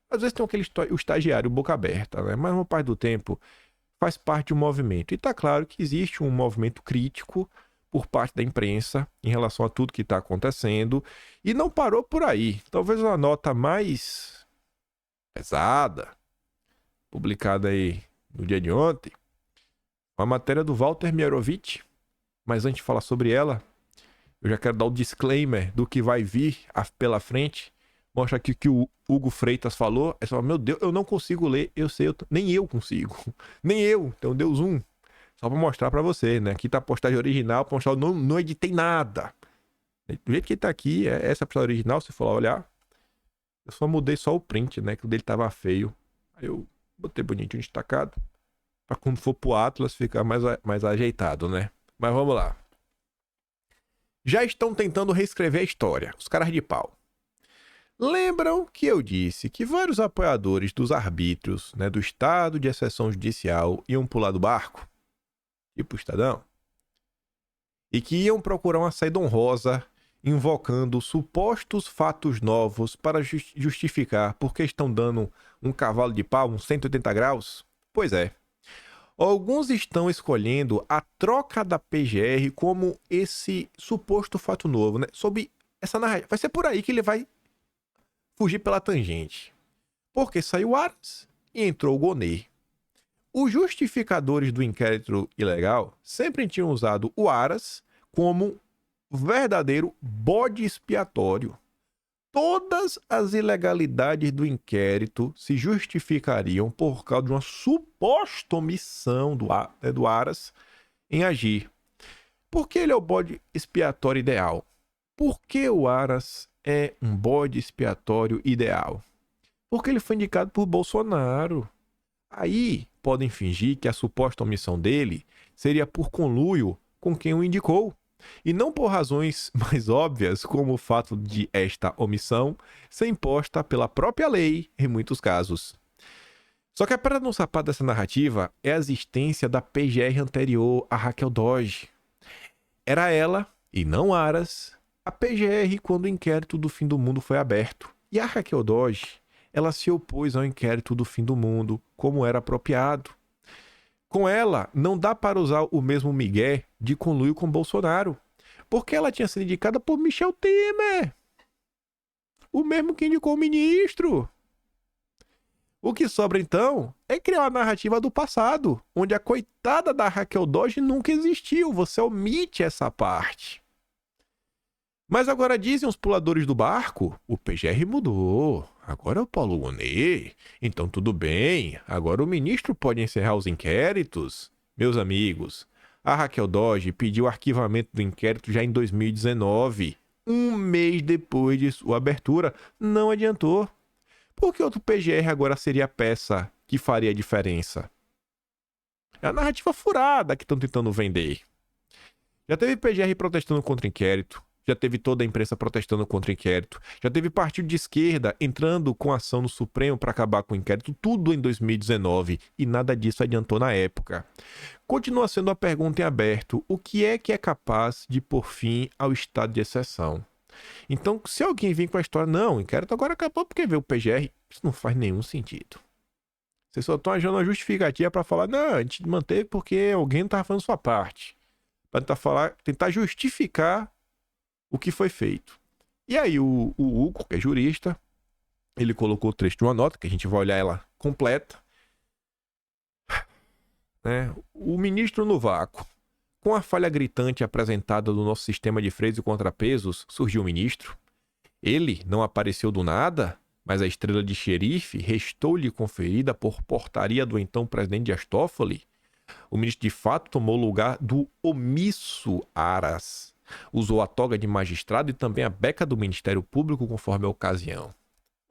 Às vezes tem o estagiário boca aberta, né? Mas uma parte do tempo faz parte de um movimento. E tá claro que existe um movimento crítico por parte da imprensa em relação a tudo que está acontecendo. E não parou por aí. Talvez uma nota mais pesada, publicada aí no dia de ontem, uma matéria do Walter Mierovitch. Mas antes de falar sobre ela, eu já quero dar o disclaimer do que vai vir pela frente. Mostra aqui o que o Hugo Freitas falou. É só, meu Deus, eu não consigo ler. Eu sei, nem eu consigo. Nem eu. Então deu zoom. Só pra mostrar pra você, né? Aqui tá a postagem original. Pra mostrar, eu não editei nada. Do jeito que tá aqui, é essa postagem original. Se for lá olhar. Eu só mudei só o print, né? Que o dele tava feio. Aí eu botei bonitinho destacado. Pra quando for pro Atlas ficar mais ajeitado, né? Mas vamos lá. Já estão tentando reescrever a história. Os caras de pau. Lembram que eu disse que vários apoiadores dos arbítrios, né, do estado de exceção judicial iam pular do barco? Tipo o Estadão? E que iam procurar uma saída honrosa, invocando supostos fatos novos para justificar por que estão dando um cavalo de pau, uns 180 graus? Pois é. Alguns estão escolhendo a troca da PGR como esse suposto fato novo, né? Sob essa narrativa. Vai ser por aí que ele vai fugir pela tangente. Porque saiu Aras e entrou o Gonê. Os justificadores do inquérito ilegal sempre tinham usado o Aras como verdadeiro bode expiatório. Todas as ilegalidades do inquérito se justificariam por causa de uma suposta omissão do Aras em agir. Por que ele é o bode expiatório ideal? Por que o Aras é um bode expiatório ideal? Porque ele foi indicado por Bolsonaro. Aí podem fingir que a suposta omissão dele seria por conluio com quem o indicou, e não por razões mais óbvias, como o fato de esta omissão ser imposta pela própria lei em muitos casos. Só que a pedra no sapato dessa narrativa é a existência da PGR anterior a Raquel Dodge. Era ela, e não Aras, a PGR quando o inquérito do fim do mundo foi aberto. E a Raquel Dodge, ela se opôs ao inquérito do fim do mundo, como era apropriado. Com ela, não dá para usar o mesmo migué de conluio com Bolsonaro, porque ela tinha sido indicada por Michel Temer, o mesmo que indicou o ministro. O que sobra, então, é criar uma narrativa do passado, onde a coitada da Raquel Dodge nunca existiu. Você omite essa parte. Mas agora dizem os puladores do barco, o PGR mudou. Agora é o Paulo Gonet. Então tudo bem, agora o ministro pode encerrar os inquéritos. Meus amigos, a Raquel Dodge pediu arquivamento do inquérito já em 2019, um mês depois de sua abertura. Não adiantou. Por que outro PGR agora seria a peça que faria a diferença? É a narrativa furada que estão tentando vender. Já teve PGR protestando contra o inquérito, já teve toda a imprensa protestando contra o inquérito, já teve partido de esquerda entrando com ação no Supremo para acabar com o inquérito, tudo em 2019, e nada disso adiantou na época. Continua sendo uma pergunta em aberto: o que é capaz de pôr fim ao estado de exceção? Então, se alguém vir com a história, não, o inquérito agora acabou porque veio o PGR, isso não faz nenhum sentido. Vocês só estão achando uma justificativa para falar, não, a gente manteve porque alguém não estava fazendo sua parte. Para tentar justificar o que foi feito. E aí o Hugo, que é jurista, ele colocou o trecho de uma nota, que a gente vai olhar ela completa. O ministro no vácuo. Com a falha gritante apresentada do nosso sistema de freios e contrapesos, surgiu o ministro. Ele não apareceu do nada, mas a estrela de xerife restou-lhe conferida por portaria do então presidente Dias Toffoli. O ministro de fato tomou o lugar do omisso Aras. Usou a toga de magistrado e também a beca do Ministério Público conforme a ocasião.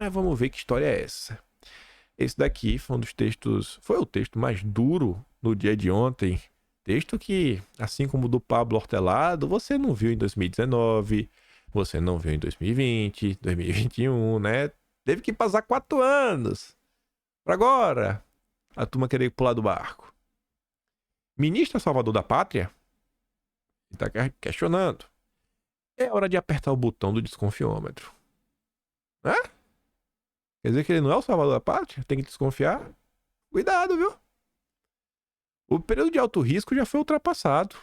Mas vamos ver que história é essa. Esse daqui foi um dos textos, foi o texto mais duro no dia de ontem. Texto que, assim como o do Pablo Hortelado, você não viu em 2019, você não viu em 2020, 2021, né? Teve que passar 4 anos para agora a turma querer pular do barco. Ministro Salvador da Pátria está questionando. É hora de apertar o botão do desconfiômetro. Né? Quer dizer que ele não é o Salvador da Pátria? Tem que desconfiar? Cuidado, viu? O período de alto risco já foi ultrapassado.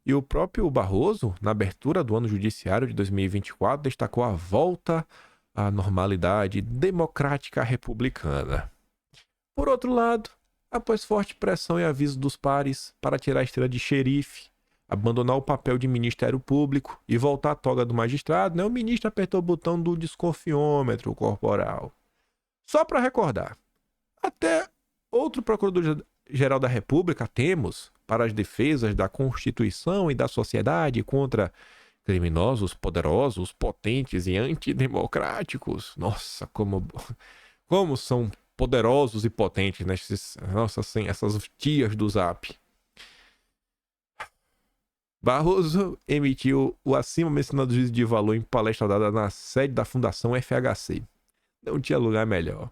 E o próprio Barroso, na abertura do ano judiciário de 2024, destacou a volta à normalidade democrática republicana. Por outro lado, após forte pressão e aviso dos pares para tirar a estrela de xerife, abandonar o papel de Ministério Público e voltar à toga do magistrado, o ministro apertou o botão do desconfiômetro corporal. Só para recordar, até outro procurador-geral da República temos para as defesas da Constituição e da sociedade contra criminosos, poderosos, potentes e antidemocráticos. Nossa, como são poderosos e potentes, né? Nossa, assim, essas tias do Zap. Barroso emitiu o acima mencionado juízo de valor em palestra dada na sede da Fundação FHC. Não tinha lugar melhor.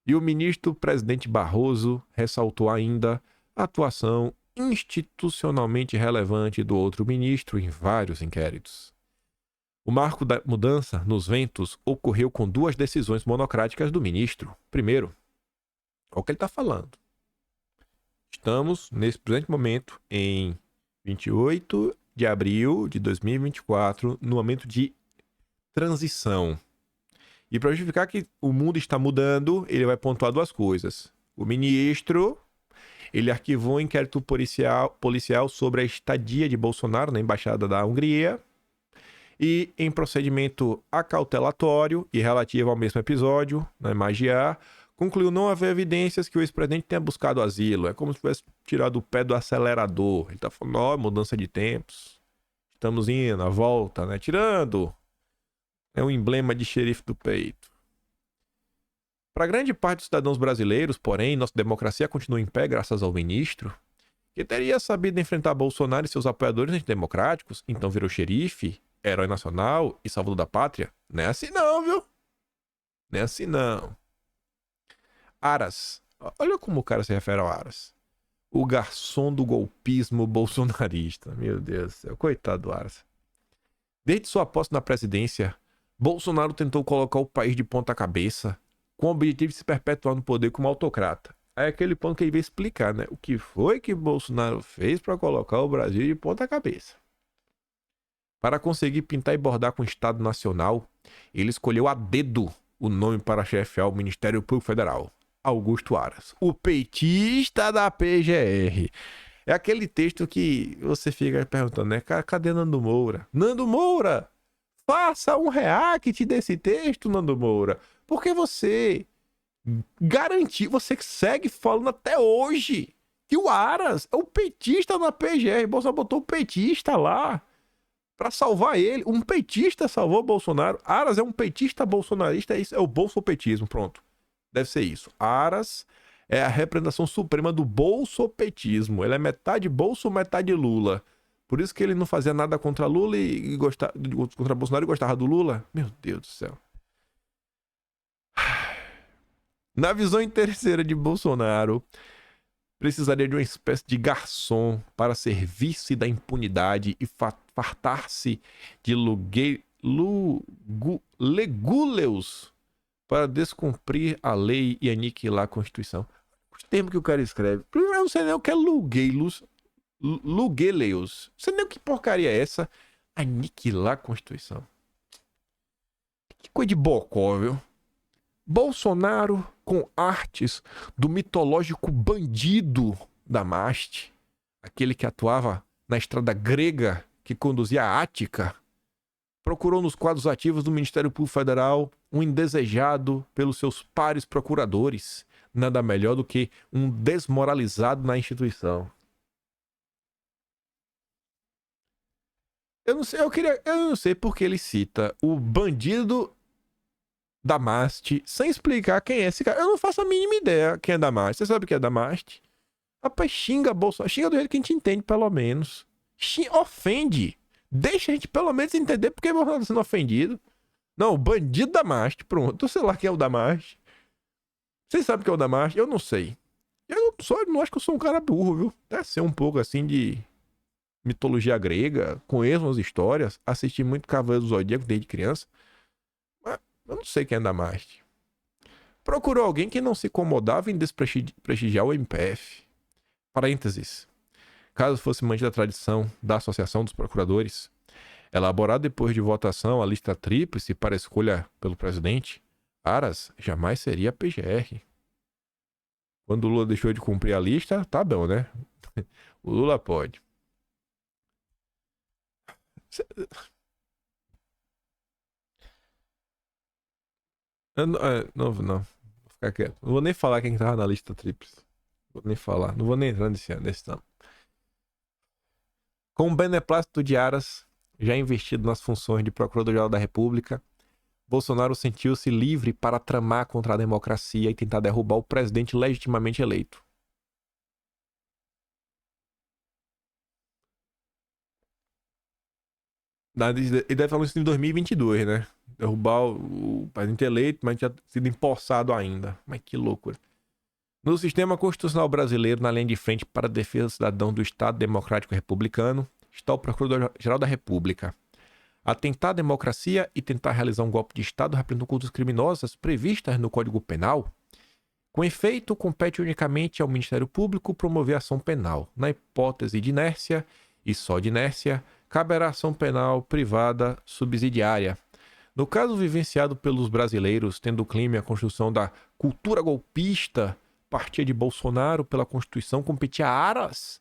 E o ministro-presidente Barroso ressaltou ainda a atuação institucionalmente relevante do outro ministro em vários inquéritos. O marco da mudança nos ventos ocorreu com 2 decisões monocráticas do ministro. Primeiro, olha o que ele está falando. Estamos, nesse presente momento, em 28 de abril de 2024, no momento de transição. E para justificar que o mundo está mudando, ele vai pontuar 2 coisas. O ministro, Ele arquivou um inquérito policial sobre a estadia de Bolsonaro na Embaixada da Hungria e, em procedimento acautelatório e relativo ao mesmo episódio, na imagem A, concluiu não haver evidências que o ex-presidente tenha buscado asilo. É como se tivesse tirado o pé do acelerador. Ele tá falando, ó, mudança de tempos. Estamos indo, a volta, né? Tirando. É um emblema de xerife do peito. Para grande parte dos cidadãos brasileiros, porém, nossa democracia continua em pé graças ao ministro, que teria sabido enfrentar Bolsonaro e seus apoiadores antidemocráticos, então virou xerife, herói nacional e salvador da pátria. Não é assim não, viu? Não é assim não. Aras. Olha como o cara se refere ao Aras. O garçom do golpismo bolsonarista. Meu Deus do céu. Coitado do Aras. Desde sua posse na presidência, Bolsonaro tentou colocar o país de ponta cabeça, com o objetivo de se perpetuar no poder como autocrata. Aí é aquele ponto que ele veio explicar, né? O que foi que Bolsonaro fez para colocar o Brasil de ponta cabeça. Para conseguir pintar e bordar com o Estado Nacional, ele escolheu a dedo o nome para chefiar o Ministério Público Federal. Augusto Aras, o petista da PGR. É aquele texto que você fica perguntando, né? Cadê Nando Moura? Nando Moura! Faça um react desse texto, Nando Moura. Porque você garantiu, você segue falando até hoje que o Aras é o petista na PGR. Bolsonaro botou o petista lá pra salvar ele. Um petista salvou o Bolsonaro. Aras é um petista bolsonarista. Isso é o bolsopetismo, pronto. Deve ser isso. Aras é a representação suprema do bolsopetismo. Ele é metade bolso, metade Lula. Por isso que ele não fazia nada contra Lula e gostava, contra Bolsonaro e gostava do Lula. Meu Deus do céu. Na visão interesseira de Bolsonaro, precisaria de uma espécie de garçom para servir-se da impunidade e fartar-se de legúleos para descumprir a lei e aniquilar a Constituição. Os termos que o cara escreve. Primeiro, eu não sei nem o que é lugueilos. Lugueleus. Não sei nem o que porcaria é essa. Aniquilar a Constituição. Que coisa de bocó, viu? Bolsonaro com artes do mitológico bandido Damaste, aquele que atuava na estrada grega que conduzia a Ática, procurou nos quadros ativos do Ministério Público Federal um indesejado pelos seus pares procuradores, nada melhor do que um desmoralizado na instituição. Eu não sei porque ele cita o bandido Damaste sem explicar quem é esse cara. Eu não faço a mínima ideia quem é Damaste. Você sabe quem é Damaste? Rapaz, xinga Bolsonaro. Xinga do jeito que a gente entende, pelo menos. Ofende. Deixa a gente pelo menos entender porque Bolsonaro tá sendo ofendido. Não, o bandido Damaste. Pronto, eu sei lá quem é o Damaste. Vocês sabem quem é o Damaste? Eu não sei. Eu não acho que eu sou um cara burro, viu? Deve ser um pouco assim de mitologia grega, conheço as histórias, assisti muito Cavaleiro do Zodíaco desde criança. Mas eu não sei quem é Damaste. Procurou alguém que não se incomodava em desprestigiar o MPF. Parênteses. Caso fosse mantida a tradição da Associação dos Procuradores, elaborada depois de votação a lista tríplice para escolha pelo presidente, Aras jamais seria PGR. Quando o Lula deixou de cumprir a lista, tá bom, né? O Lula pode. Não. Vou ficar quieto. Não vou nem falar quem tava na lista tríplice. Vou nem falar. Não vou nem entrar nesse ano. Com o beneplácito de Aras, já investido nas funções de Procurador-Geral da República, Bolsonaro sentiu-se livre para tramar contra a democracia e tentar derrubar o presidente legitimamente eleito. Ele deve falar isso em 2022, né? Derrubar o presidente eleito, mas tinha sido empossado ainda. Mas que loucura. No sistema constitucional brasileiro, na linha de frente para a defesa do cidadão do Estado Democrático Republicano, está o Procurador-Geral da República. Atentar à democracia e tentar realizar um golpe de Estado representam condutas criminosas previstas no Código Penal. Com efeito, compete unicamente ao Ministério Público promover ação penal. Na hipótese de inércia, e só de inércia, caberá ação penal privada subsidiária. No caso vivenciado pelos brasileiros, tendo o clima e a construção da cultura golpista partia de Bolsonaro pela Constituição competia a Aras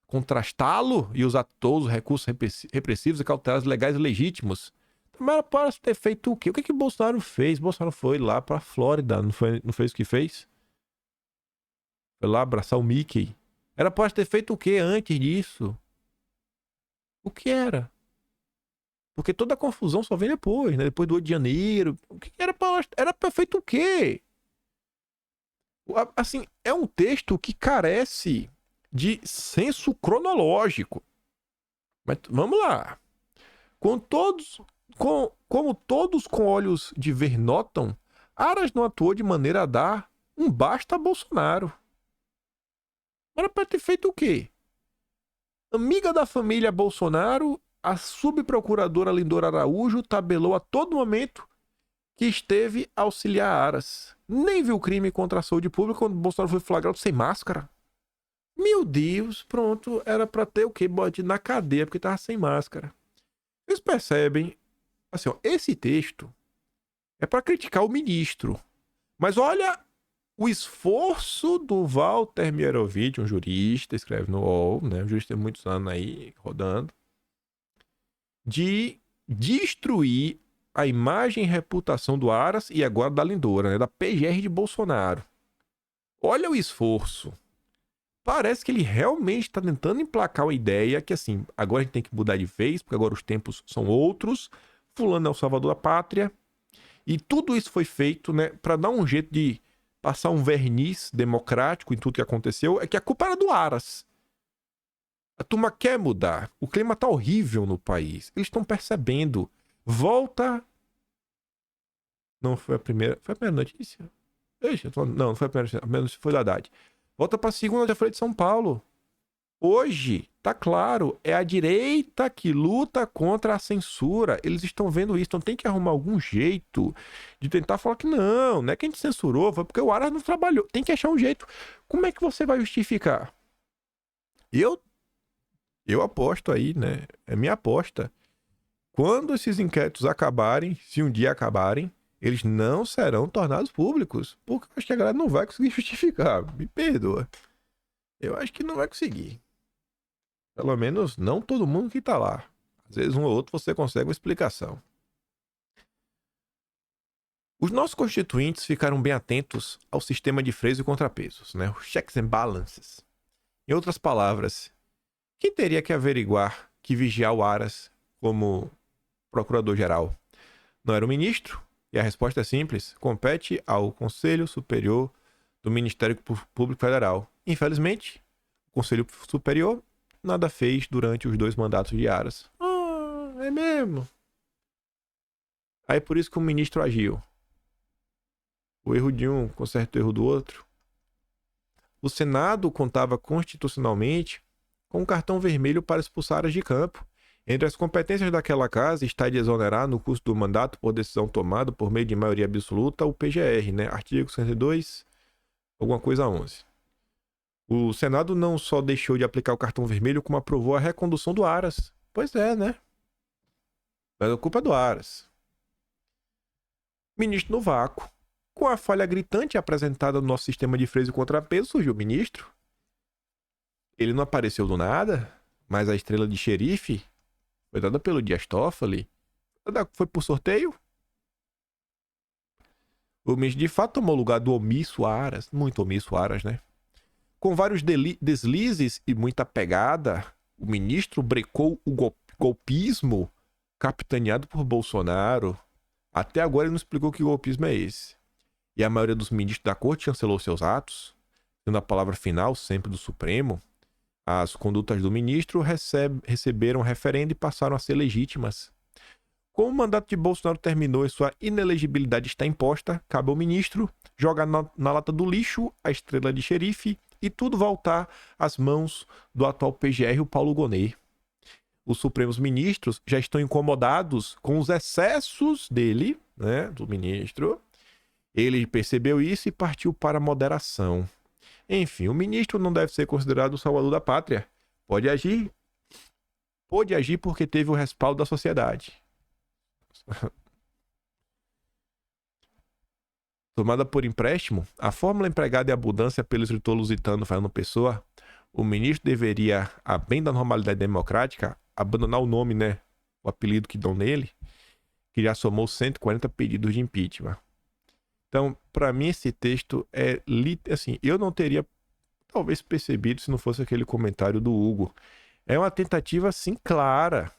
contrastá-lo e usar todos os recursos repressivos e cautelares legais e legítimos. Mas era para ter feito o quê? O que o Bolsonaro fez? Bolsonaro foi lá pra Flórida, não fez o que fez? Foi lá abraçar o Mickey. Era para ter feito o quê antes disso? O que era? Porque toda a confusão só vem depois, né? Depois do 8 de janeiro. O que era pra feito o quê? Assim, é um texto que carece de senso cronológico. Mas vamos lá. Como todos com olhos de ver notam, Aras não atuou de maneira a dar um basta a Bolsonaro. Era para ter feito o quê? Amiga da família Bolsonaro, a subprocuradora Lindora Araújo tabelou a todo momento que esteve a auxiliar Aras. Nem viu crime contra a saúde pública quando Bolsonaro foi flagrado sem máscara. Meu Deus, pronto, era pra ter o quê? Bote na cadeia porque tava sem máscara. Vocês percebem? Assim, ó, esse texto é pra criticar o ministro. Mas olha o esforço do Walter Mierovitch, um jurista, escreve no UOL, né? Um jurista tem muitos anos aí, rodando, de destruir a imagem e reputação do Aras e agora da Lindora, né? Da PGR de Bolsonaro. Olha o esforço. Parece que ele realmente está tentando emplacar uma ideia que, assim, agora a gente tem que mudar de vez, porque agora os tempos são outros. Fulano é o salvador da pátria. E tudo isso foi feito, né, para dar um jeito de passar um verniz democrático em tudo que aconteceu. É que a culpa era do Aras. A turma quer mudar. O clima tá horrível no país. Eles estão percebendo. Volta. Não foi a primeira. Foi a primeira notícia? Não foi a primeira notícia. A primeira notícia foi da Haddad. Volta pra segunda de Folha de São Paulo. Hoje, tá claro, é a direita que luta contra a censura. Eles estão vendo isso, então tem que arrumar algum jeito de tentar falar que não é que a gente censurou, foi porque o Aras não trabalhou. Tem que achar um jeito. Como é que você vai justificar? Eu aposto aí, né? É minha aposta. Quando esses inquéritos acabarem, se um dia acabarem, eles não serão tornados públicos. Porque eu acho que a galera não vai conseguir justificar. Me perdoa. Eu acho que não vai conseguir. Pelo menos não todo mundo que tá lá. Às vezes um ou outro você consegue uma explicação. Os nossos constituintes ficaram bem atentos ao sistema de freios e contrapesos, né? Os checks and balances. Em outras palavras, quem teria que averiguar, que vigiar o Aras como procurador-geral? Não era o ministro? E a resposta é simples: compete ao Conselho Superior do Ministério Público Federal. Infelizmente, o Conselho Superior nada fez durante os 2 mandatos de Aras. É mesmo? Aí por isso que o ministro agiu. O erro de um conserta o erro do outro. O Senado contava constitucionalmente com um cartão vermelho para expulsar Aras de campo. Entre as competências daquela casa está de exonerar no curso do mandato por decisão tomada por meio de maioria absoluta o PGR, né? Artigo 102, alguma coisa 11. O Senado não só deixou de aplicar o cartão vermelho, como aprovou a recondução do Aras. Pois é, né? Mas a culpa é do Aras. Ministro no vácuo. Com a falha gritante apresentada no nosso sistema de freios e contrapeso, surgiu o ministro. Ele não apareceu do nada, mas a estrela de xerife foi dada pelo Dias Toffoli. Foi por sorteio. O ministro de fato tomou lugar do omisso Aras. Muito omisso Aras, né? Com vários deslizes e muita pegada, o ministro brecou o golpismo capitaneado por Bolsonaro. Até agora ele não explicou que golpismo é esse. E a maioria dos ministros da corte chancelou seus atos, sendo a palavra final sempre do Supremo. As condutas do ministro receberam referendo e passaram a ser legítimas. Como o mandato de Bolsonaro terminou e sua inelegibilidade está imposta, cabe ao ministro jogar na lata do lixo a estrela de xerife e tudo voltar às mãos do atual PGR, o Paulo Gonet. Os Supremos Ministros já estão incomodados com os excessos dele, né, do ministro. Ele percebeu isso e partiu para a moderação. Enfim, o ministro não deve ser considerado o salvador da pátria. Pode agir porque teve o respaldo da sociedade. Tomada por empréstimo, a fórmula empregada em abundância pelo escritor lusitano Fernando Pessoa, o ministro deveria, a bem da normalidade democrática, abandonar o nome, né? O apelido que dão nele, que já somou 140 pedidos de impeachment. Então, para mim, esse texto é assim, eu não teria talvez percebido se não fosse aquele comentário do Hugo. É uma tentativa, assim, clara,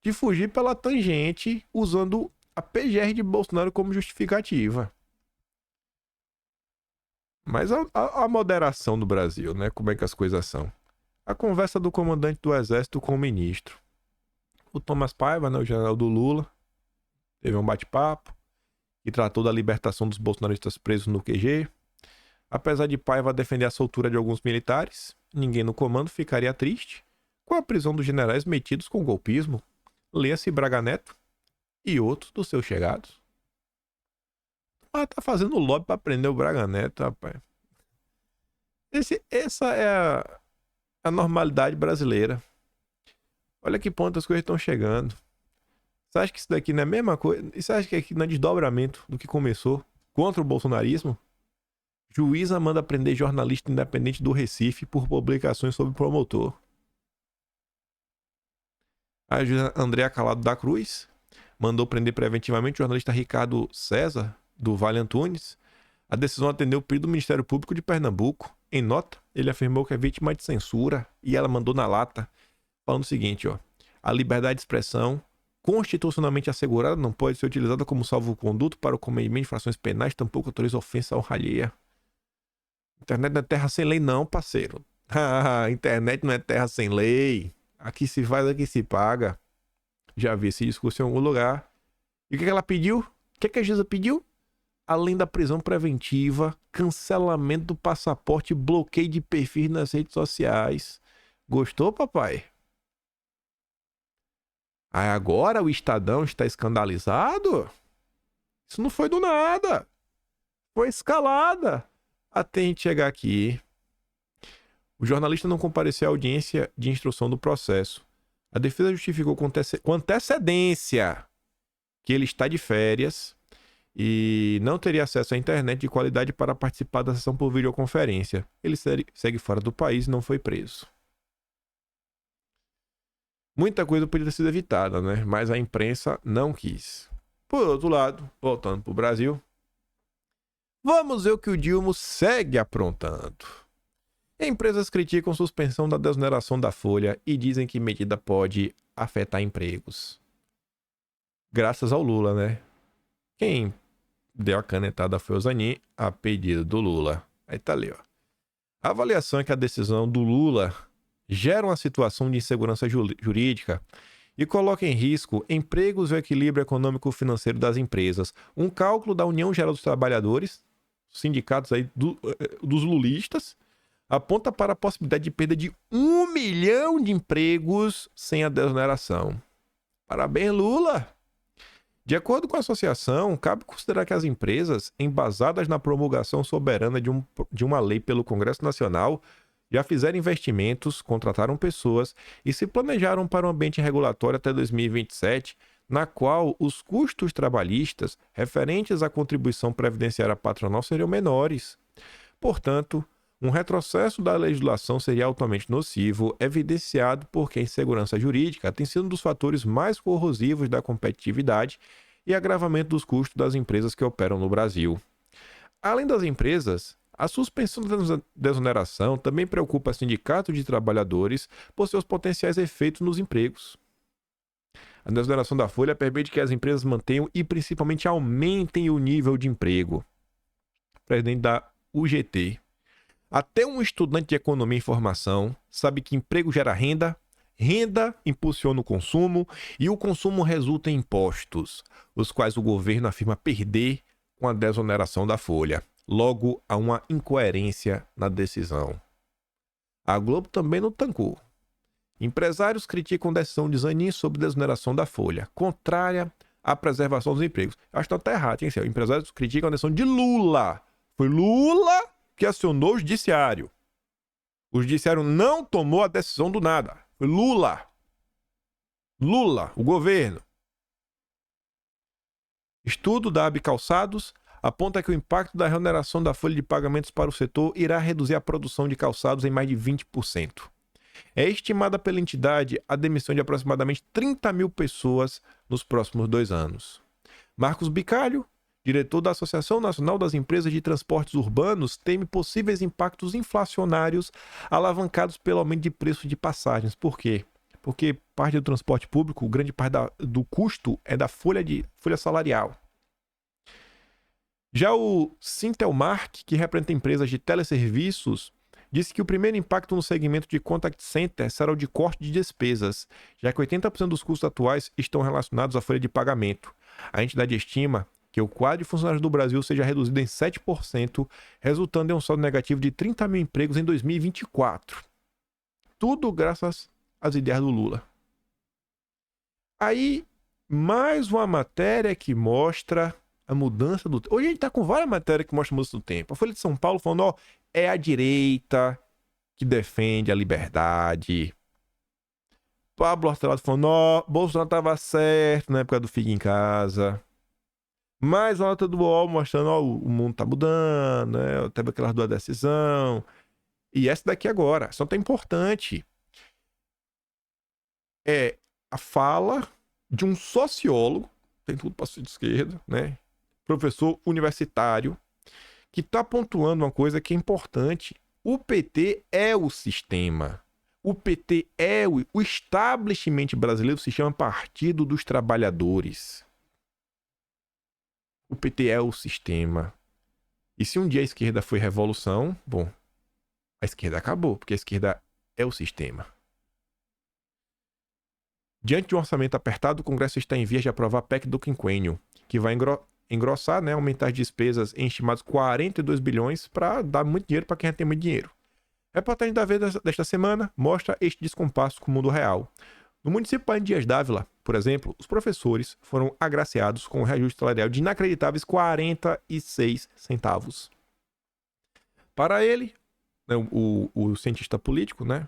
de fugir pela tangente usando a PGR de Bolsonaro como justificativa. Mas a moderação do Brasil, né? Como é que as coisas são? A conversa do comandante do exército com o ministro. O Thomas Paiva, né, o general do Lula, teve um bate-papo e tratou da libertação dos bolsonaristas presos no QG. Apesar de Paiva defender a soltura de alguns militares, ninguém no comando ficaria triste com a prisão dos generais metidos com golpismo, leia-se Braga Neto e outros dos seus chegados. Ah, tá fazendo lobby pra prender o Braga Neto, rapaz. Essa é a normalidade brasileira. Olha que ponto as coisas estão chegando. Você acha que isso daqui não é a mesma coisa? E você acha que aqui não é desdobramento do que começou contra o bolsonarismo? Juíza manda prender jornalista independente do Recife por publicações sobre promotor. A juíza Andréa Calado da Cruz mandou prender preventivamente o jornalista Ricardo César, do Vale Antunes. A decisão atendeu o pedido do Ministério Público de Pernambuco. Em nota, ele afirmou que é vítima de censura e ela mandou na lata, falando o seguinte, ó: a liberdade de expressão constitucionalmente assegurada não pode ser utilizada como salvo-conduto para o cometimento de infrações penais, tampouco autoriza ofensa à honra alheia. Internet não é terra sem lei não, parceiro. Internet não é terra sem lei. Aqui se faz, aqui se paga. Já vi esse discurso em algum lugar. E o que ela pediu? O que a juíza pediu? Além da prisão preventiva, cancelamento do passaporte, bloqueio de perfis nas redes sociais. Gostou, papai? Aí agora o Estadão está escandalizado? Isso não foi do nada. Foi escalada até a gente chegar aqui. O jornalista não compareceu à audiência de instrução do processo. A defesa justificou com antecedência que ele está de férias e não teria acesso à internet de qualidade para participar da sessão por videoconferência. Ele segue fora do país e não foi preso. Muita coisa podia ter sido evitada, né? Mas a imprensa não quis. Por outro lado, voltando para o Brasil, vamos ver o que o Dilma segue aprontando. Empresas criticam suspensão da desoneração da folha e dizem que medida pode afetar empregos. Graças ao Lula, né? Quem deu a canetada foi o Zanin, a pedido do Lula. Aí tá ali, ó. A avaliação é que a decisão do Lula gera uma situação de insegurança jurídica e coloca em risco empregos e o equilíbrio econômico-financeiro das empresas. Um cálculo da União Geral dos Trabalhadores, sindicatos aí dos lulistas, aponta para a possibilidade de perda de 1 milhão de empregos sem a desoneração. Parabéns, Lula! De acordo com a associação, cabe considerar que as empresas, embasadas na promulgação soberana de uma lei pelo Congresso Nacional, já fizeram investimentos, contrataram pessoas e se planejaram para um ambiente regulatório até 2027, na qual os custos trabalhistas referentes à contribuição previdenciária patronal seriam menores. Portanto, um retrocesso da legislação seria altamente nocivo, evidenciado porque a insegurança jurídica tem sido um dos fatores mais corrosivos da competitividade e agravamento dos custos das empresas que operam no Brasil. Além das empresas, a suspensão da desoneração também preocupa sindicatos de trabalhadores por seus potenciais efeitos nos empregos. A desoneração da folha permite que as empresas mantenham e principalmente aumentem o nível de emprego. Presidente da UGT. Até um estudante de economia e informação sabe que emprego gera renda, renda impulsiona o consumo e o consumo resulta em impostos, os quais o governo afirma perder com a desoneração da folha. Logo, há uma incoerência na decisão. A Globo também não tancou. Empresários criticam a decisão de Zanin sobre desoneração da folha, contrária à preservação dos empregos. Acho que está errado, hein? Empresários criticam a decisão de Lula. Foi Lula que acionou o judiciário. O judiciário não tomou a decisão do nada. Foi Lula. Lula, o governo. Estudo da AB Calçados aponta que o impacto da reoneração da folha de pagamentos para o setor irá reduzir a produção de calçados em mais de 20%. É estimada pela entidade a demissão de aproximadamente 30 mil pessoas nos próximos 2 anos. Marcos Bicalho, diretor da Associação Nacional das Empresas de Transportes Urbanos, teme possíveis impactos inflacionários alavancados pelo aumento de preço de passagens. Por quê? Porque parte do transporte público, grande parte do custo é da folha salarial. Já o Sintelmark, que representa empresas de teleserviços, disse que o primeiro impacto no segmento de contact center será o de corte de despesas, já que 80% dos custos atuais estão relacionados à folha de pagamento. A entidade estima que o quadro de funcionários do Brasil seja reduzido em 7%, resultando em um saldo negativo de 30 mil empregos em 2024. Tudo graças às ideias do Lula. Aí, mais uma matéria que mostra a mudança do tempo. Hoje a gente tá com várias matérias que mostram a mudança do tempo. A Folha de São Paulo falando, ó, é a direita que defende a liberdade. Pablo Hortelado falando, ó, Bolsonaro tava certo na época do Fica em Casa. Mais uma nota do UOL mostrando, ó, o mundo tá mudando, né? Teve aquelas duas decisões. E essa daqui agora, essa nota é importante. É a fala de um sociólogo, tem tudo para ser de esquerda, né? Professor universitário, que está pontuando uma coisa que é importante. O PT é o sistema. O PT é o establishment brasileiro, se chama Partido dos Trabalhadores. O PT é o sistema. E se um dia a esquerda foi revolução, bom, a esquerda acabou, porque a esquerda é o sistema. Diante de um orçamento apertado, o Congresso está em vias de aprovar a PEC do quinquênio, que vai engrossar, né, aumentar as despesas em estimados 42 bilhões para dar muito dinheiro para quem já tem muito dinheiro. A reportagem da Veja desta semana mostra este descompasso com o mundo real. No município de Dias Dávila, por exemplo, os professores foram agraciados com um reajuste salarial de inacreditáveis 46 centavos. Para ele, né, o cientista político, né,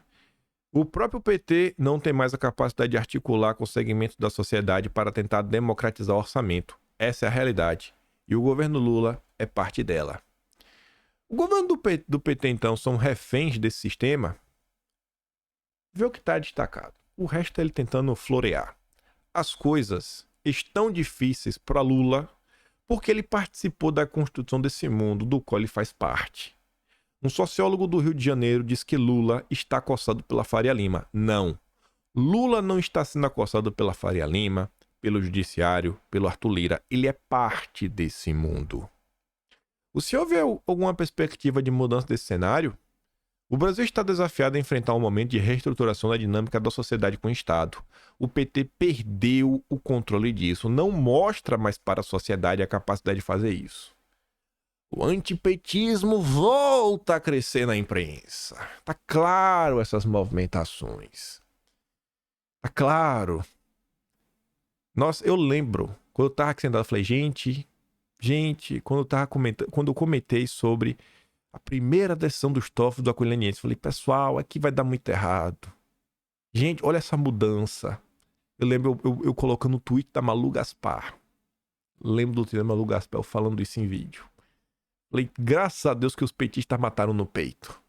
o próprio PT não tem mais a capacidade de articular com segmentos da sociedade para tentar democratizar o orçamento. Essa é a realidade. E o governo Lula é parte dela. O governo do PT, então, são reféns desse sistema? Vê o que está destacado. O resto é ele tentando florear. As coisas estão difíceis para Lula porque ele participou da construção desse mundo do qual ele faz parte. Um sociólogo do Rio de Janeiro diz que Lula está acossado pela Faria Lima. Não. Lula não está sendo acossado pela Faria Lima, pelo Judiciário, pelo Arthur Lira. Ele é parte desse mundo. O senhor vê alguma perspectiva de mudança desse cenário? O Brasil está desafiado a enfrentar um momento de reestruturação da dinâmica da sociedade com o Estado. O PT perdeu o controle disso, não mostra mais para a sociedade a capacidade de fazer isso. O antipetismo volta a crescer na imprensa. Tá claro essas movimentações. Tá claro. Nossa, eu lembro, quando eu tava aqui sentado, eu falei, gente, quando eu comentei sobre a primeira decisão dos TOEFL do Aquilaniense, falei, pessoal, aqui vai dar muito errado. Gente, olha essa mudança. Eu lembro eu colocando no tweet da Malu Gaspar. Lembro do tweet da Malu Gaspar falando isso em vídeo. Falei, graças a Deus que os petistas mataram no peito.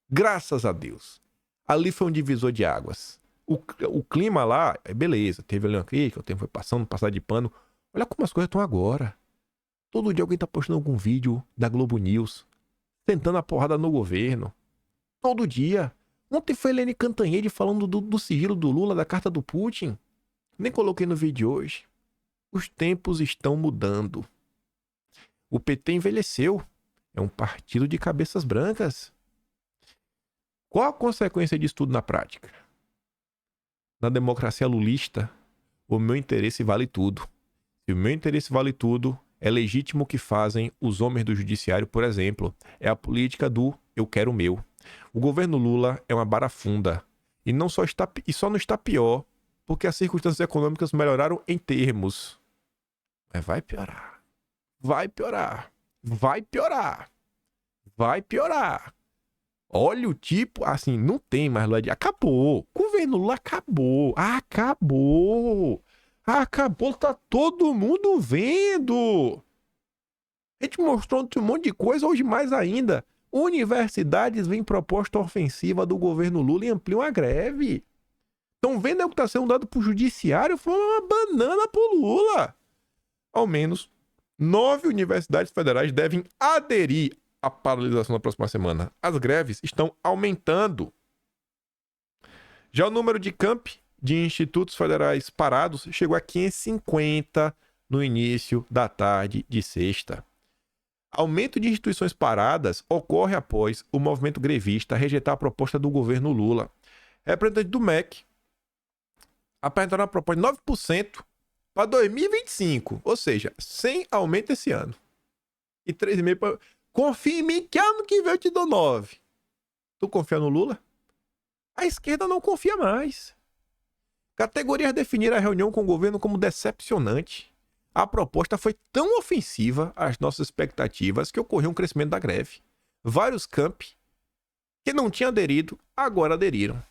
Graças a Deus. Ali foi um divisor de águas. O clima lá, beleza, teve ali uma crítica, o tempo foi passar de pano. Olha como as coisas estão agora. Todo dia alguém tá postando algum vídeo da Globo News, tentando a porrada no governo. Todo dia. Ontem foi Helene Cantanhede falando do sigilo do Lula, da carta do Putin. Nem coloquei no vídeo de hoje. Os tempos estão mudando. O PT envelheceu. É um partido de cabeças brancas. Qual a consequência disso tudo na prática? Na democracia lulista, o meu interesse vale tudo. Se o meu interesse vale tudo, é legítimo o que fazem os homens do judiciário, por exemplo. É a política do eu quero o meu. O governo Lula é uma barafunda. E só não está pior porque as circunstâncias econômicas melhoraram em termos. Mas vai piorar. Vai piorar. Vai piorar. Vai piorar. Olha o tipo, assim, não tem mais Lula de... Acabou. O governo Lula acabou. Acabou. Acabou, tá todo mundo vendo. A gente mostrou um monte de coisa, hoje mais ainda. Universidades vêm proposta ofensiva do governo Lula e ampliam a greve. Estão vendo o que está sendo dado para o judiciário? Foi uma banana pro Lula. Ao menos 9 universidades federais devem aderir à paralisação na próxima semana. As greves estão aumentando. Já o número de campi de institutos federais parados chegou a 550 no início da tarde de sexta. Aumento de instituições paradas ocorre após o movimento grevista rejeitar a proposta do governo Lula. Representante do MEC apresentaram uma proposta de 9% para 2025, ou seja, sem aumento esse ano. E 3,5% para... Confia em mim que ano que vem eu te dou 9%. Tu confia no Lula? A esquerda não confia mais. Categorias definiram a reunião com o governo como decepcionante. A proposta foi tão ofensiva às nossas expectativas que ocorreu um crescimento da greve. Vários campi que não tinham aderido, agora aderiram.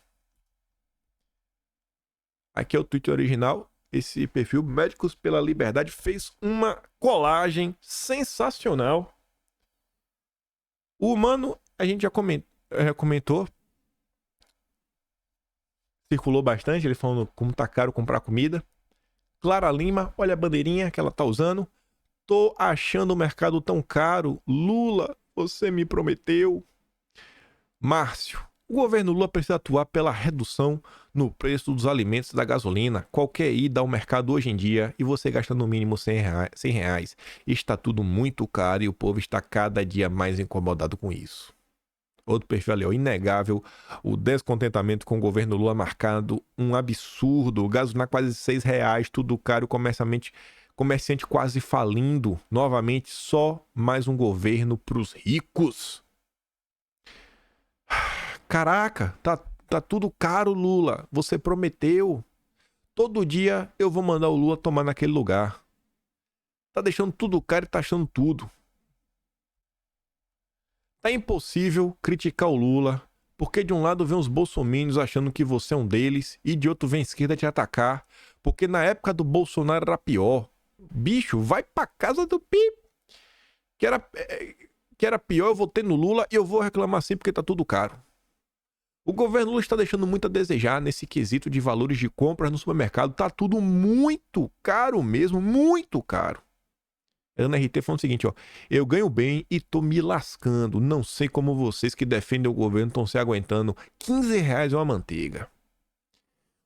Aqui é o tweet original. Esse perfil Médicos pela Liberdade fez uma colagem sensacional. O humano, a gente já comentou. Circulou bastante, ele falando como tá caro comprar comida. Clara Lima, olha a bandeirinha que ela tá usando. Tô achando o mercado tão caro. Lula, você me prometeu. Márcio, o governo Lula precisa atuar pela redução no preço dos alimentos da gasolina. Qualquer ida ao mercado hoje em dia e você gasta no mínimo R$100. Está tudo muito caro e o povo está cada dia mais incomodado com isso. Outro perfil ali, ó, inegável, o descontentamento com o governo Lula marcado um absurdo, gasolina quase R$6, tudo caro, comerciante quase falindo, novamente só mais um governo pros ricos. Caraca, tá tudo caro, Lula, você prometeu, todo dia eu vou mandar o Lula tomar naquele lugar. Tá deixando tudo caro e tá achando tudo. É impossível criticar o Lula, porque de um lado vem os bolsominions achando que você é um deles e de outro vem a esquerda te atacar, porque na época do Bolsonaro era pior. Bicho, vai pra casa do Pi. Que era pior, eu votei no Lula e eu vou reclamar assim porque tá tudo caro. O governo Lula está deixando muito a desejar nesse quesito de valores de compras no supermercado. Tá tudo muito caro mesmo, muito caro. Ana RT falando o seguinte, ó. Eu ganho bem e tô me lascando. Não sei como vocês que defendem o governo estão se aguentando. R$15 é uma manteiga.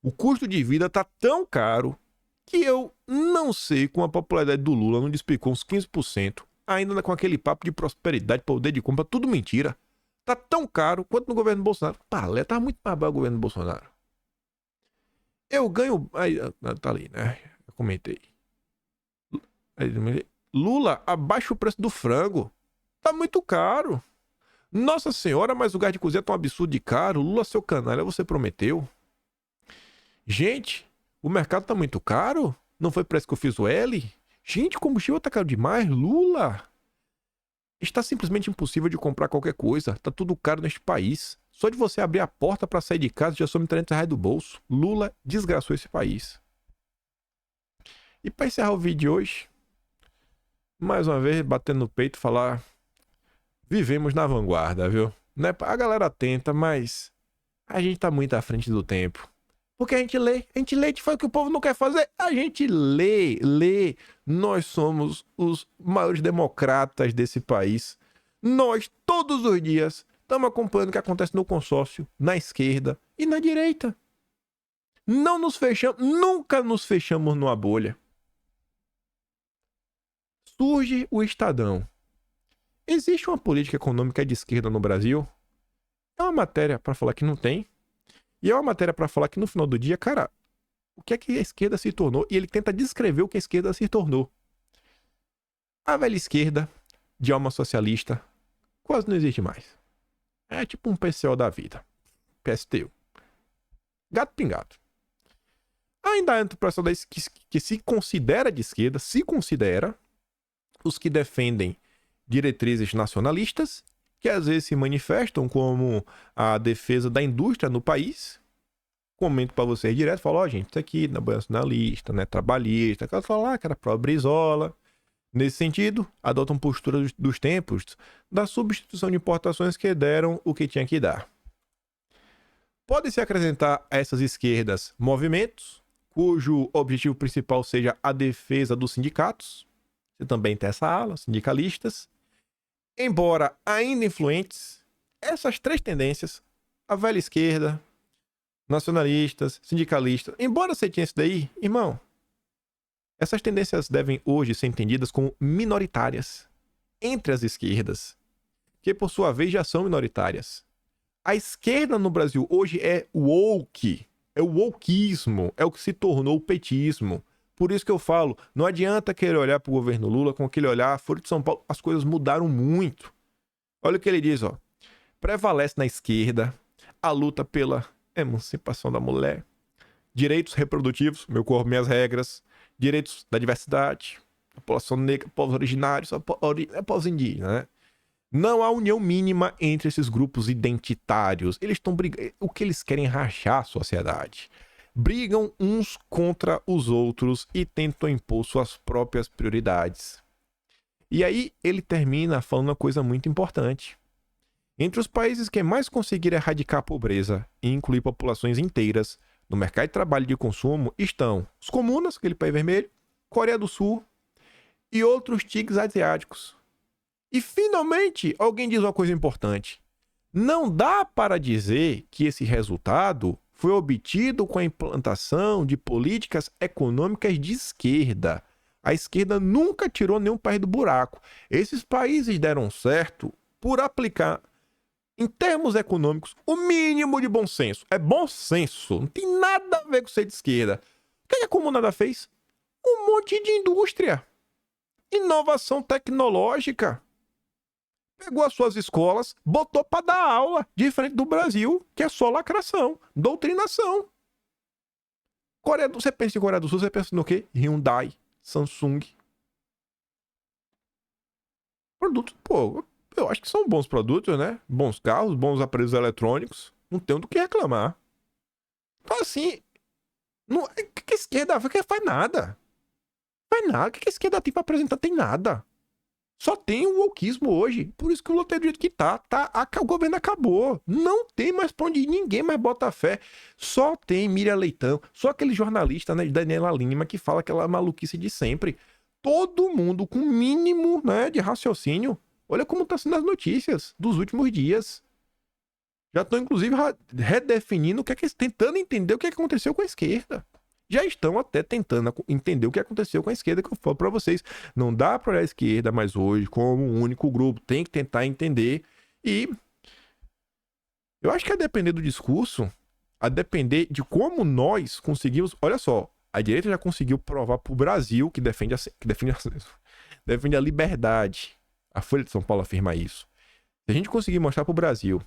O custo de vida tá tão caro que eu não sei como a popularidade do Lula não despicou uns 15%. Ainda com aquele papo de prosperidade, poder de compra, tudo mentira. Tá tão caro quanto no governo Bolsonaro. Palé, tá muito mais baixo o governo Bolsonaro. Eu ganho... Aí, tá ali, né? Eu comentei. Lula, abaixa o preço do frango. Tá muito caro. Nossa senhora, mas o gás de cozinha tá um absurdo de caro. Lula, seu canalha, você prometeu. Gente, o mercado tá muito caro? Não foi preço que eu fiz o L? Gente, o combustível tá caro demais. Lula, está simplesmente impossível de comprar qualquer coisa. Tá tudo caro neste país. Só de você abrir a porta para sair de casa já some R$300 do bolso. Lula desgraçou esse país. E para encerrar o vídeo de hoje, mais uma vez, batendo no peito, falar... Vivemos na vanguarda, viu? Né? A galera tenta, mas... A gente tá muito à frente do tempo. Porque a gente lê, faz o que o povo não quer fazer. A gente lê. Nós somos os maiores democratas desse país. Nós, todos os dias, estamos acompanhando o que acontece no consórcio, na esquerda e na direita. Não nos fechamos, nunca nos fechamos numa bolha. Surge o Estadão. Existe uma política econômica de esquerda no Brasil? É uma matéria para falar que não tem. E é uma matéria para falar que no final do dia, cara, o que é que a esquerda se tornou? E ele tenta descrever o que a esquerda se tornou. A velha esquerda, de alma socialista, quase não existe mais. É tipo um PCO da vida. PSTU. Gato pingado. Ainda entra o pessoal que se considera de esquerda, os que defendem diretrizes nacionalistas, que às vezes se manifestam como a defesa da indústria no país, comento pra vocês direto, falo, gente, isso aqui não é nacionalista, né, trabalhista, aquela fala que era pró-Brizola. Nesse sentido, adotam postura dos tempos da substituição de importações que deram o que tinha que dar. Pode-se acrescentar a essas esquerdas movimentos, cujo objetivo principal seja a defesa dos sindicatos. Você também tem essa ala, sindicalistas. Embora ainda influentes, essas três tendências, a velha esquerda, nacionalistas, sindicalistas, embora você tenha isso daí, irmão, essas tendências devem hoje ser entendidas como minoritárias entre as esquerdas, que por sua vez já são minoritárias. A esquerda no Brasil hoje é woke, é o wokeismo, é o que se tornou o petismo. Por isso que eu falo, não adianta querer olhar para o governo Lula com aquele olhar, Foro de São Paulo, as coisas mudaram muito. Olha o que ele diz, ó. Prevalece na esquerda a luta pela emancipação da mulher, direitos reprodutivos, meu corpo, minhas regras, direitos da diversidade, população negra, povos originários, povos indígenas, né? Não há união mínima entre esses grupos identitários. Eles estão brigando. O que eles querem é rachar a sociedade. Brigam uns contra os outros e tentam impor suas próprias prioridades. E aí ele termina falando uma coisa muito importante. Entre os países que mais conseguiram erradicar a pobreza e incluir populações inteiras no mercado de trabalho e de consumo estão os comunas, aquele país vermelho, Coreia do Sul e outros tigres asiáticos. E finalmente alguém diz uma coisa importante. Não dá para dizer que esse resultado foi obtido com a implantação de políticas econômicas de esquerda. A esquerda nunca tirou nenhum país do buraco. Esses países deram certo por aplicar, em termos econômicos, o mínimo de bom senso. É bom senso. Não tem nada a ver com ser de esquerda. O que a comunada fez? Um monte de indústria. Inovação tecnológica. Pegou as suas escolas, botou para dar aula, diferente do Brasil, que é só lacração, doutrinação. Você pensa em Coreia do Sul, você pensa no quê? Hyundai, Samsung. Produtos, pô, eu acho que são bons produtos, né? Bons carros, bons aparelhos eletrônicos. Não tem do que reclamar. Então, assim, não, que a esquerda faz nada. Faz nada. O que a esquerda tem pra apresentar? Tem nada. Só tem o wokeismo hoje. Por isso que o Lula tem do jeito que tá. O governo acabou. Não tem mais pra onde ir. Ninguém mais bota fé. Só tem Miriam Leitão. Só aquele jornalista, né, Daniela Lima, que fala aquela maluquice de sempre. Todo mundo com mínimo, né, de raciocínio. Olha como tá sendo as notícias dos últimos dias. Já estão, inclusive, redefinindo tentando entender o que aconteceu com a esquerda. Já estão até tentando entender o que aconteceu com a esquerda, que eu falo pra vocês. Não dá pra olhar a esquerda mais hoje como um único grupo. Tem que tentar entender. E eu acho que a depender do discurso, a depender de como nós conseguimos... Olha só, a direita já conseguiu provar pro Brasil que defende a liberdade. A Folha de São Paulo afirma isso. Se a gente conseguir mostrar pro Brasil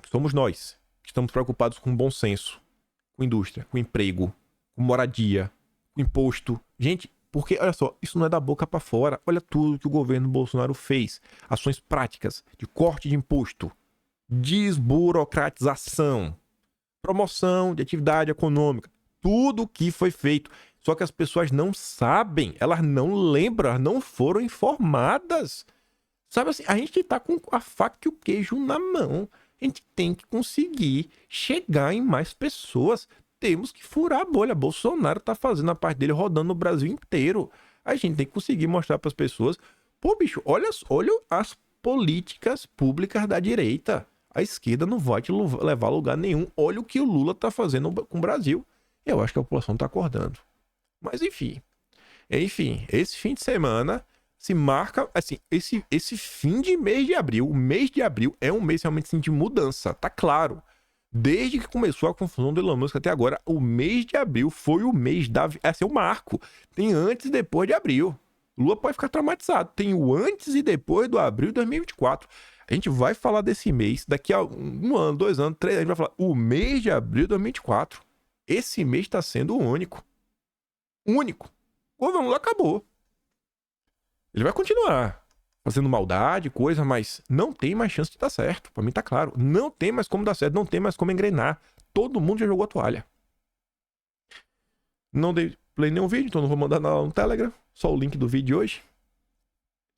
que somos nós, que estamos preocupados com bom senso, com indústria, com emprego, com moradia, com imposto. Gente, porque, olha só, isso não é da boca para fora. Olha tudo que o governo Bolsonaro fez. Ações práticas de corte de imposto, desburocratização, promoção de atividade econômica. Tudo que foi feito. Só que as pessoas não sabem, elas não lembram, elas não foram informadas. Sabe assim, a gente tá com a faca e o queijo na mão. A gente tem que conseguir chegar em mais pessoas. Temos que furar a bolha. Bolsonaro tá fazendo a parte dele rodando no Brasil inteiro. A gente tem que conseguir mostrar para as pessoas. Pô, bicho, olha as políticas públicas da direita. A esquerda não vai te levar a lugar nenhum. Olha o que o Lula tá fazendo com o Brasil. Eu acho que a população tá acordando. Mas enfim, esse fim de semana se marca, assim, esse fim de mês de abril. O mês de abril é um mês realmente assim, de mudança, tá claro. Desde que começou a confusão do Elon Musk até agora, o mês de abril foi o mês é o marco. Tem antes e depois de abril. Lula pode ficar traumatizado. Tem o antes e depois do abril de 2024. A gente vai falar desse mês, daqui a 1 ano, 2 anos, 3 anos, a gente vai falar o mês de abril de 2024. Esse mês tá sendo único. Único. O governo Lula acabou. Ele vai continuar fazendo maldade, coisa, mas não tem mais chance de dar certo. Pra mim tá claro. Não tem mais como dar certo, não tem mais como engrenar. todo mundo já jogou a toalha. Não dei play nenhum vídeo, então não vou mandar nada no Telegram. Só o link do vídeo de hoje.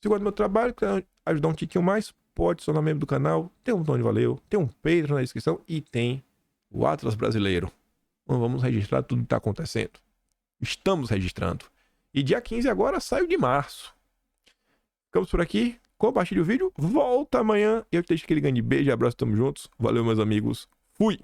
Se gosta do meu trabalho, quer ajudar um tiquinho mais, pode se tornar membro do canal. Tem um botão de valeu, tem um Patreon na descrição e tem o Atlas Brasileiro. Então vamos registrar tudo que está acontecendo. Estamos registrando. E dia 15 agora sai o de março. Ficamos por aqui. Compartilhe o vídeo. Volta amanhã. Eu te deixo aquele grande beijo e abraço. Tamo juntos. Valeu, meus amigos. Fui!